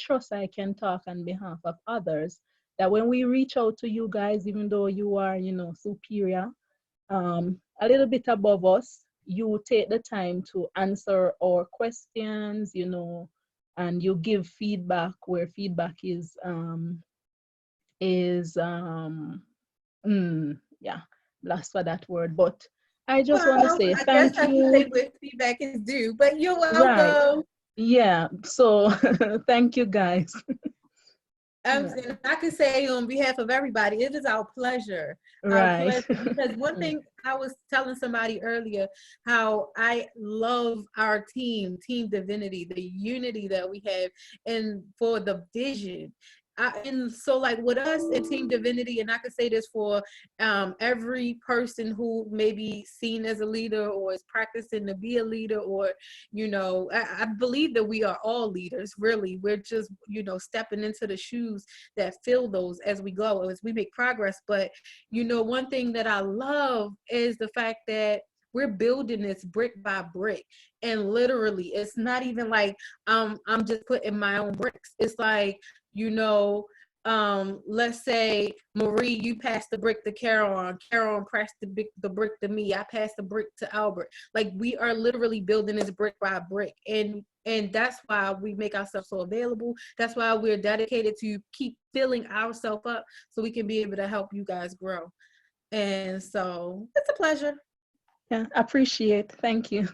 trust I can talk on behalf of others, that when we reach out to you guys, even though you are, superior, a little bit above us, you take the time to answer our questions, and you give feedback where feedback is yeah, lost for that word, but I just want to say thank you. I can say where feedback is due, but you're welcome. Right. Yeah, so thank you guys. And I can say on behalf of everybody, it is our pleasure. Right. Our pleasure. Because one thing I was telling somebody earlier, how I love our team Divinity, the unity that we have, and for the vision. and so like with us in Team Divinity, and I can say this for every person who may be seen as a leader or is practicing to be a leader, or, you know, I believe that we are all leaders, really. We're just, you know, stepping into the shoes that fill those as we go, as we make progress. But, you know, one thing that I love is the fact that we're building this brick by brick. And literally, it's not even like I'm just putting my own bricks. It's like, you know, let's say, Marie, you pass the brick to Carol passed the brick to me, I passed the brick to Albert. Like, we are literally building this brick by brick, and that's why we make ourselves so available. That's why we're dedicated to keep filling ourselves up so we can be able to help you guys grow. And so it's a pleasure. Yeah, appreciate. Thank you.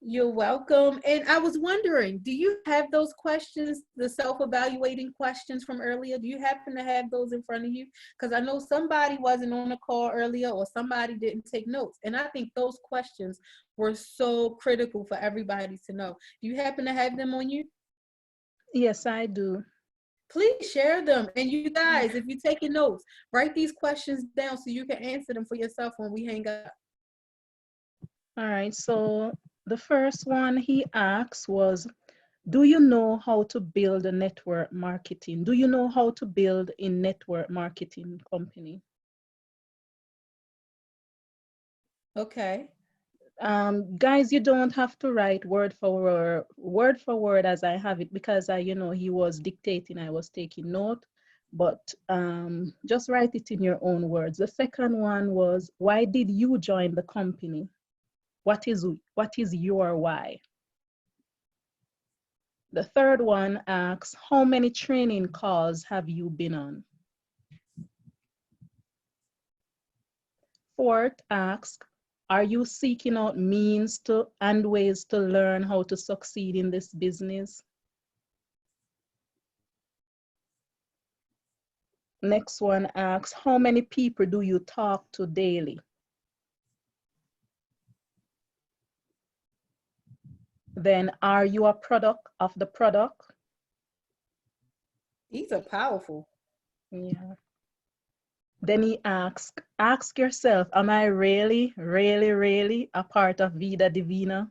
You're welcome. And I was wondering, do you have those questions, the self-evaluating questions from earlier? Do you happen to have those in front of you? Because I know somebody wasn't on the call earlier, or somebody didn't take notes. And I think those questions were so critical for everybody to know. Do you happen to have them on you? Yes, I do. Please share them. And you guys, if you're taking notes, write these questions down so you can answer them for yourself when we hang up. All right, so the first one he asked was, do you know how to build a network marketing? Do you know how to build a network marketing company? Okay. Guys, you don't have to write word for word as I have it, because you know, he was dictating, I was taking note, but just write it in your own words. The second one was, why did you join the company? What is your why? The third one asks, how many training calls have you been on? Fourth asks, are you seeking out means and ways to learn how to succeed in this business? Next one asks, how many people do you talk to daily? Then, are you a product of the product? These are powerful. Yeah. Then he asks, ask yourself, am I really, really, really a part of Vida Divina?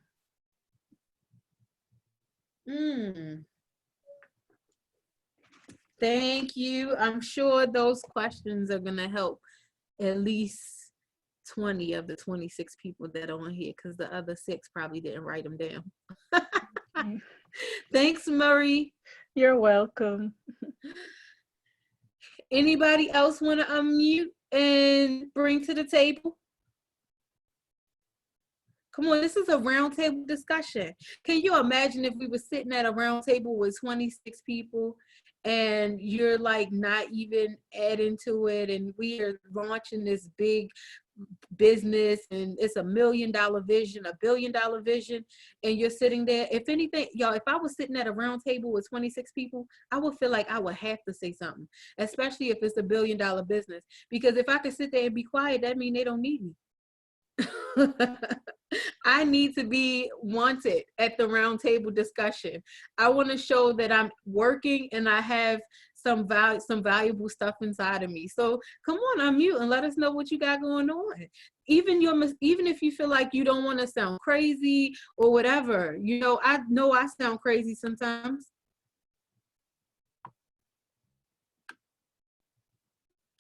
Thank you. I'm sure those questions are going to help at least 20 of the 26 people that are on here, because the other 6 probably didn't write them down. Thanks, Murray. You're welcome. Anybody else want to unmute and bring to the table? Come on, this is a roundtable discussion. Can you imagine if we were sitting at a round table with 26 people and you're like not even adding to it, and we are launching this big business and it's $1 million vision, $1 billion vision, and you're sitting there? If anything, y'all, if I was sitting at a round table with 26 people, I would feel like I would have to say something, especially if it's $1 billion business. Because if I could sit there and be quiet, that means they don't need me. I need to be wanted at the round table discussion. I want to show that I'm working and I have some valuable stuff inside of me. So come on, unmute and let us know what you got going on. Even if you feel like you don't want to sound crazy or whatever, you know I sound crazy sometimes.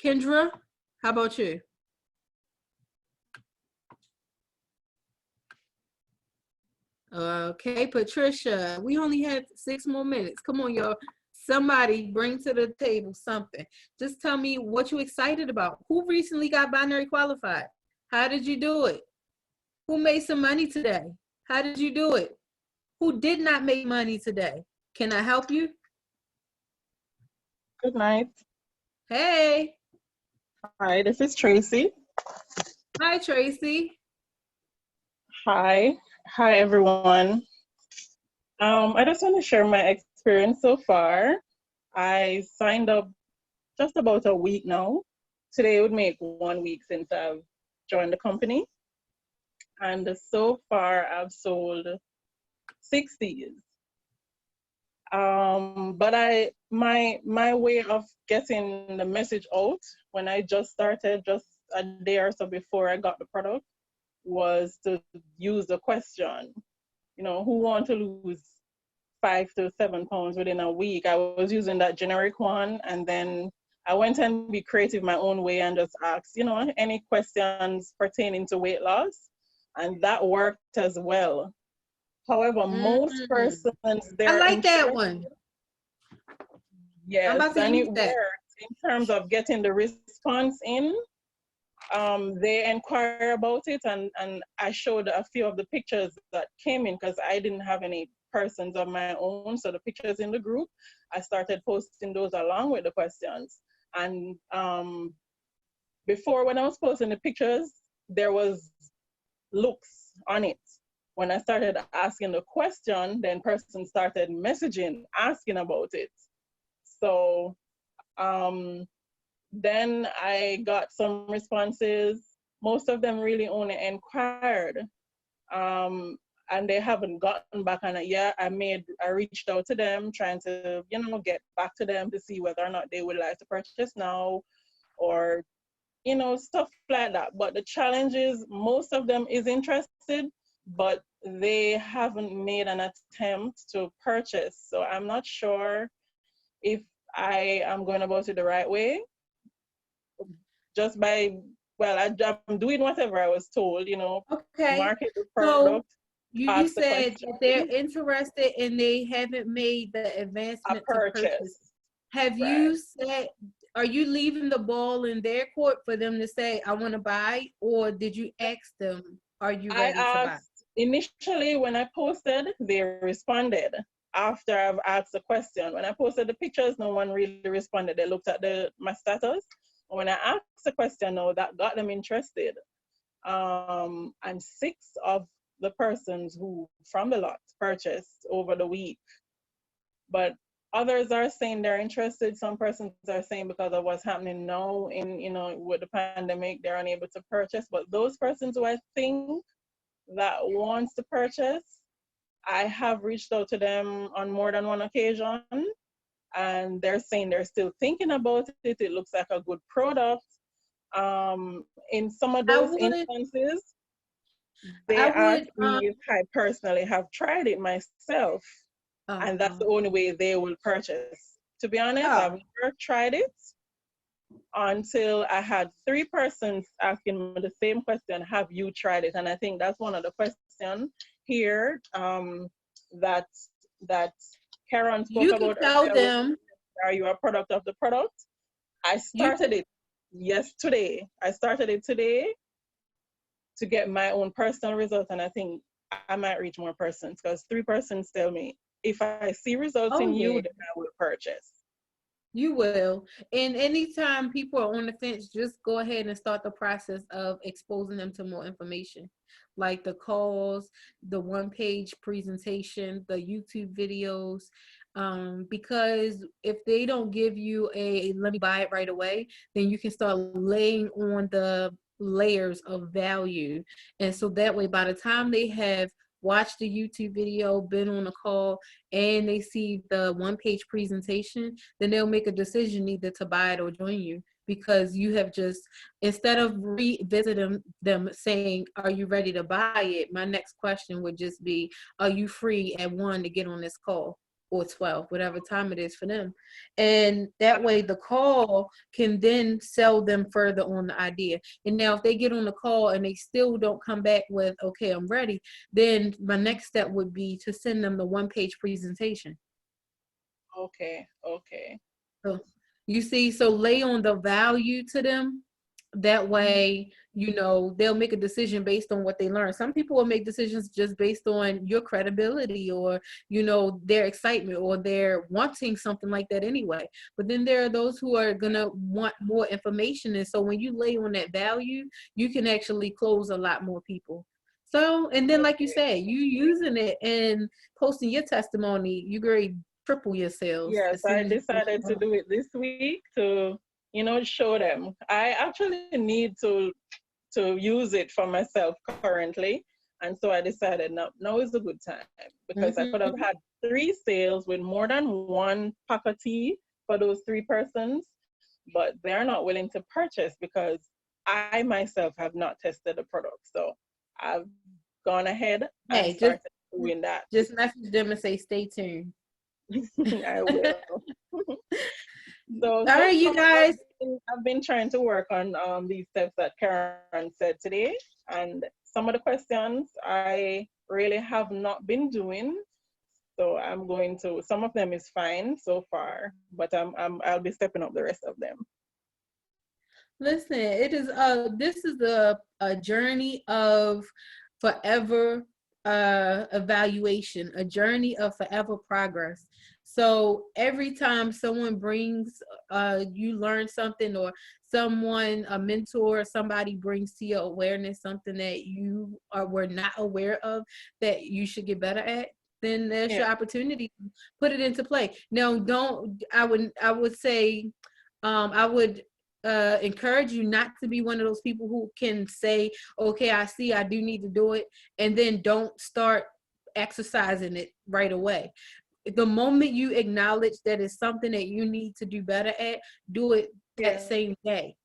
Kendra, how about you? Okay, Patricia, we only have 6 more minutes. Come on, y'all. Somebody bring to the table something. Just tell me what you're excited about. Who recently got binary qualified? How did you do it? Who made some money today? How did you do it? Who did not make money today? Can I help you? Good night. Hey. Hi, this is Tracy. Hi, Tracy. Hi. Hi, everyone. I just want to share my experience so far. I signed up just about a week now. Today would make 1 week since I've joined the company. And so far, I've sold 6 Cs. But my way of getting the message out when I just started, just a day or so before I got the product, was to use the question, you know, who want to lose 5 to 7 pounds within a week? I was using that generic one, and then I went and be creative my own way and just asked, you know, any questions pertaining to weight loss, and that worked as well. However, most persons, I they're like that interested. one. Yes, I'm about to and use it that. worked in terms of getting the response in. They inquire about it, and I showed a few of the pictures that came in because I didn't have any persons of my own. So the pictures in the group, I started posting those along with the questions. And before, when I was posting the pictures, there was looks on it. When I started asking the question, then persons started messaging, asking about it. So then I got some responses. Most of them really only inquired, and they haven't gotten back on it yet. I reached out to them, trying to, you know, get back to them to see whether or not they would like to purchase now, or, you know, stuff like that. But the challenge is most of them is interested, but they haven't made an attempt to purchase. So I'm not sure if I am going about it the right way. Just by, well, I'm doing whatever I was told, you know, Okay. market the So product. you said that they're interested and they haven't made the advancement to purchase. Have you said, are you leaving the ball in their court for them to say, I want to buy, or did you ask them, are you ready to buy? Initially, when I posted, they responded. After I've asked the question, when I posted the pictures, no one really responded. They looked at my status. When I asked the question, no, that got them interested. And 6 of the persons who from the lot purchased over the week. But others are saying they're interested. Some persons are saying because of what's happening now in, you know, with the pandemic, they're unable to purchase. But those persons who I think that wants to purchase, I have reached out to them on more than one occasion, and they're saying they're still thinking about it. It looks like a good product. In some of those instances, they asked me if I personally have tried it myself, and that's the only way they will purchase. To be honest, I've never tried it until I had 3 persons asking me the same question, have you tried it? And I think that's one of the questions here that Karen spoke about. Tell them, are you a product of the product? I started it today. I started it today to get my own personal results, and I think I might reach more persons because 3 persons tell me, if I see results in you, then I will purchase. You will. And anytime people are on the fence, just go ahead and start the process of exposing them to more information, like the calls, the 1-page presentation, the YouTube videos. Because if they don't give you a let me buy it right away, then you can start laying on the layers of value. And so that way, by the time they have watched the YouTube video, been on a call, and they see the 1-page presentation, then they'll make a decision either to buy it or join you, because you have just, instead of revisiting them saying, are you ready to buy it? My next question would just be, are you free at 1 to get on this call? Or 12, whatever time it is for them. And that way the call can then sell them further on the idea. And now if they get on the call and they still don't come back with, okay, I'm ready, then my next step would be to send them the 1-page presentation. Okay. So you see, so lay on the value to them. That way, you know, they'll make a decision based on what they learn. Some people will make decisions just based on your credibility or, you know, their excitement, or they're wanting something like that anyway. But then there are those who are going to want more information. And so when you lay on that value, you can actually close a lot more people. So, and then like you said, you using it and posting your testimony, you grade triple your sales. Yes, I decided to do it this week to, you know, show them. I actually need to use it for myself currently. And so I decided now is a good time, because I could have had 3 sales with more than 1 pack of tea for those 3 persons, but they're not willing to purchase because I myself have not tested the product. So I've gone ahead and started doing that. Just message them and say, stay tuned. I will. So, all right, you guys. I've been trying to work on these steps that Karen said today, and some of the questions I really have not been doing. So I'm going to. Some of them is fine so far, but I'll be stepping up the rest of them. Listen, it is this is a journey of forever evaluation, a journey of forever progress. So every time someone brings you learn something, or someone, a mentor, somebody brings to your awareness something that you were not aware of that you should get better at, then there's your opportunity to put it into play. Now, I would say I would encourage you not to be one of those people who can say, okay, I see I do need to do it, and then don't start exercising it right away. The moment you acknowledge that it's something that you need to do better at, do it that same day.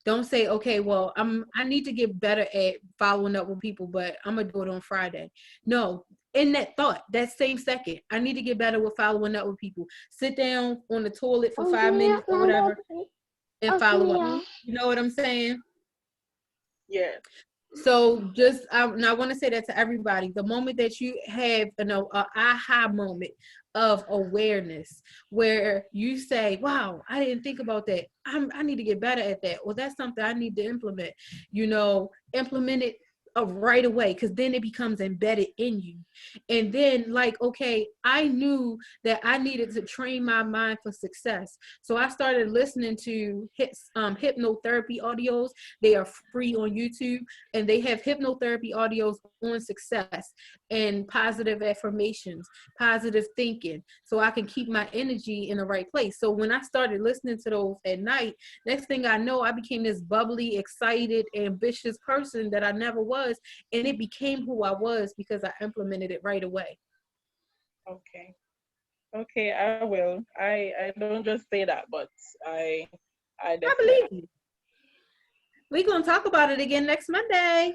Don't say, okay, well, I need to get better at following up with people, but I'm gonna do it on Friday. No, in that thought, that same second, I need to get better with following up with people. Sit down on the toilet for 5 minutes or whatever and follow up. You know what I'm saying? Yeah. So just, I want to say that to everybody. The moment that you have an aha moment of awareness, where you say, wow, I didn't think about that. I need to get better at that. Well, that's something I need to implement. Implement it right away, because then it becomes embedded in you. And then, like, okay, I knew that I needed to train my mind for success. So I started listening to hypnotherapy audios. They are free on YouTube, and they have hypnotherapy audios on success and positive affirmations, positive thinking, so I can keep my energy in the right place. So when I started listening to those at night, next thing I know, I became this bubbly, excited, ambitious person that I never was, and it became who I was because I implemented it right away. Okay, I will. I don't just say that, but I believe you. We're gonna talk about it again next Monday.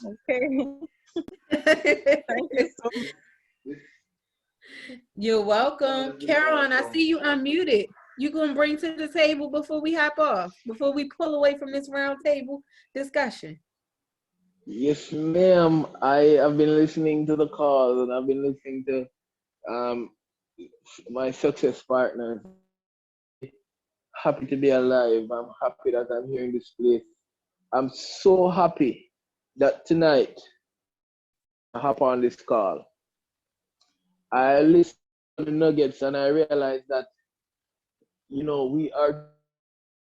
Okay. Thank you so much. You're welcome. Caroline, I see you unmuted. You gonna bring to the table before we hop off, before we pull away from this round table discussion? Yes, ma'am. I have been listening to the calls, and I've been listening to my success partners. Happy to be alive. I'm happy that I'm here in this place. I'm so happy that tonight I hop on this call. I listened to the nuggets and I realized that, we are a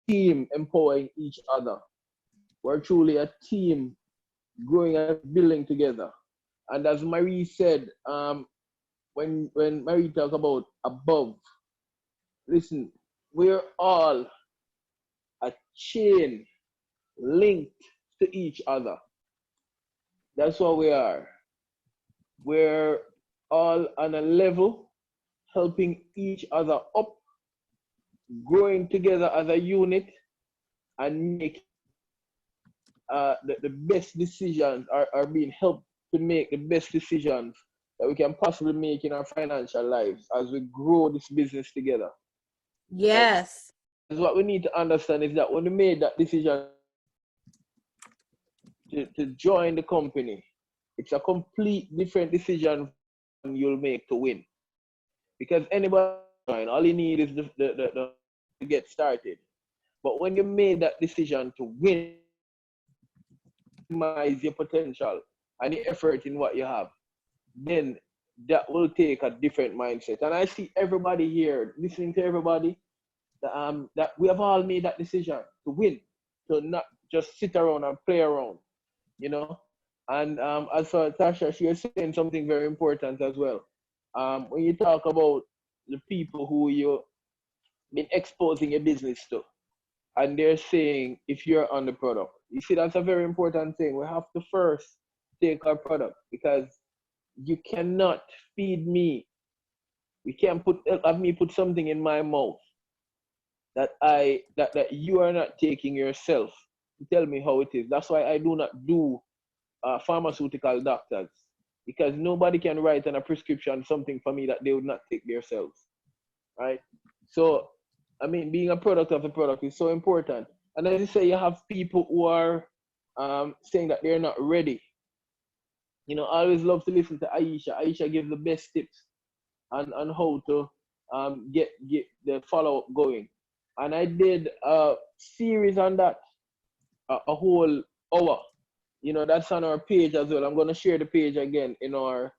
team empowering each other. We're truly a team growing and building together. And as Marie said, when Marie talked about above, listen, we're all a chain linked to each other. That's what we are. We're all on a level, helping each other up, growing together as a unit, and make the best decisions, are being helped to make the best decisions that we can possibly make in our financial lives as we grow this business together. Yes. That's what we need to understand, is that when we made that decision to join the company, it's a complete different decision you'll make to win. Because anybody join, all you need is the to get started. But when you made that decision to win, maximize your potential and the effort in what you have, then that will take a different mindset. And I see everybody here, listening to everybody, that we have all made that decision to win, to not just sit around and play around, And as for Tasha, she was saying something very important as well. When you talk about the people who you've been exposing your business to, and they're saying if you're on the product, you see, that's a very important thing. We have to first take our product, because you cannot feed me. You can't have me put something in my mouth that you are not taking yourself to tell me how it is. That's why I do not do pharmaceutical doctors, because nobody can write on a prescription something for me that they would not take themselves, right? So, I mean, being a product of the product is so important. And as you say, you have people who are saying that they're not ready. You know, I always love to listen to Aisha. Aisha gives the best tips on how to get the follow-up going. And I did a series on that, a whole hour. You know, that's on our page as well. I'm going to share the page again in our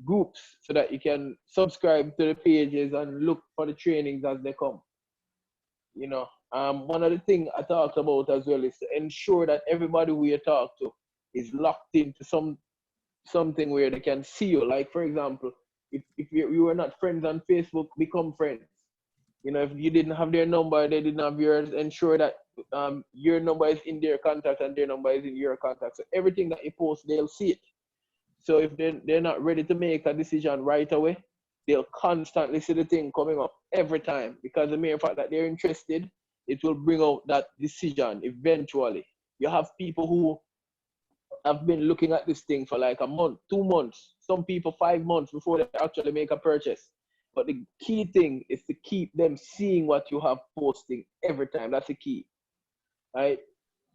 groups so that you can subscribe to the pages and look for the trainings as they come. You know, one of the things I talked about as well is to ensure that everybody we talk to is locked into something where they can see you. Like, for example, if you were not friends on Facebook, become friends. You know, if you didn't have their number, they didn't have yours, ensure that your number is in their contact and their number is in your contact. So everything that you post, they'll see it. So if they're not ready to make a decision right away, they'll constantly see the thing coming up every time, because the mere fact that they're interested, it will bring out that decision eventually. You have people who have been looking at this thing for like a month, 2 months, some people 5 months before they actually make a purchase. But the key thing is to keep them seeing what you have posting every time. That's the key, right?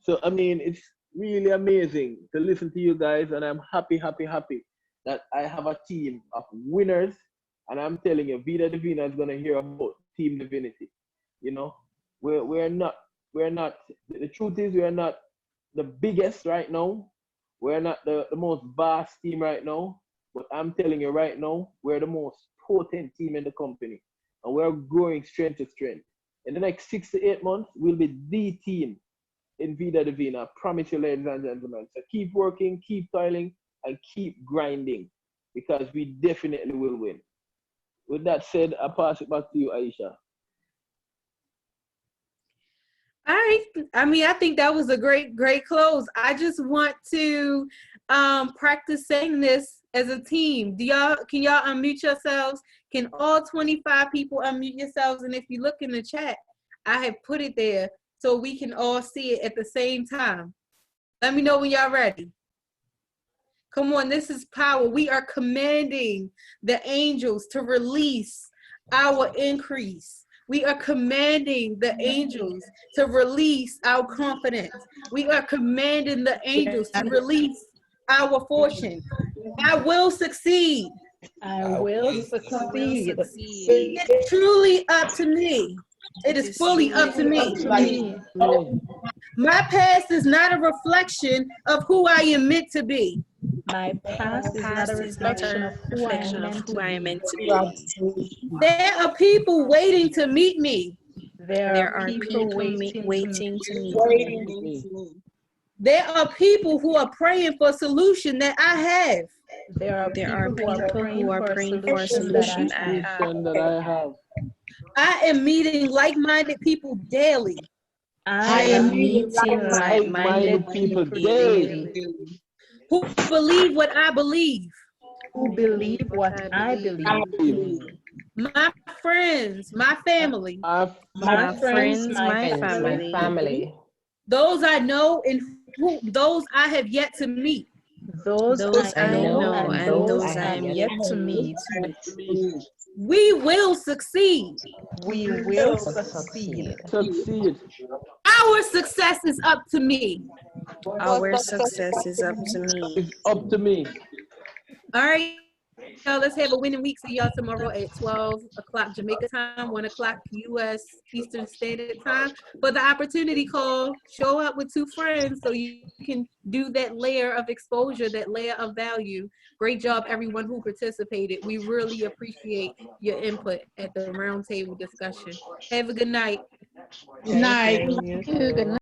So, I mean, it's really amazing to listen to you guys, and I'm happy that I have a team of winners. And I'm telling you, Vida Divina is going to hear about Team Divinity. You know, we're not, the truth is, we're not the biggest right now. We're not the most vast team right now, but I'm telling you right now, we're the most potent team in the company, and we're growing strength to strength. In the next 6 to 8 months, we'll be the team in Vida Divina. I promise you, ladies and gentlemen. So keep working, keep toiling, and keep grinding, because we definitely will win. With that said, I pass it back to you, Aisha. All right. I mean, I think that was a great close. I just want to practice saying this as a team. Can y'all unmute yourselves? Can all 25 people unmute yourselves? And if you look in the chat, I have put it there so we can all see it at the same time. Let me know when y'all ready. Come on, this is power. We are commanding the angels to release our increase. We are commanding the angels to release our confidence. We are commanding the angels to release our fortune. I will succeed. I will succeed. It's truly up to me. It is fully up to me. My past is not a reflection of who I am meant to be. My past is not a reflection of who I am meant to be. There are people waiting to meet me. There are people waiting to meet me. There are people who are praying for a solution that I have. There are people who are praying for a solution that I have. I am meeting like-minded people daily. I am meeting like-minded people daily. Who believe what I believe. Who believe what I believe. My friends, my family. My friends, my family. Those I know and those I have yet to meet. Those I know and those I am yet to meet. We will succeed. We will succeed. Our success is up to me. Our success is up to me. It's up to me. All right. Now let's have a winning week. See y'all tomorrow at 12 o'clock Jamaica time, 1 o'clock U.S. Eastern Standard Time. For the opportunity call, show up with 2 friends so you can do that layer of exposure, that layer of value. Great job, everyone who participated. We really appreciate your input at the roundtable discussion. Have a good night. Good night. Good night.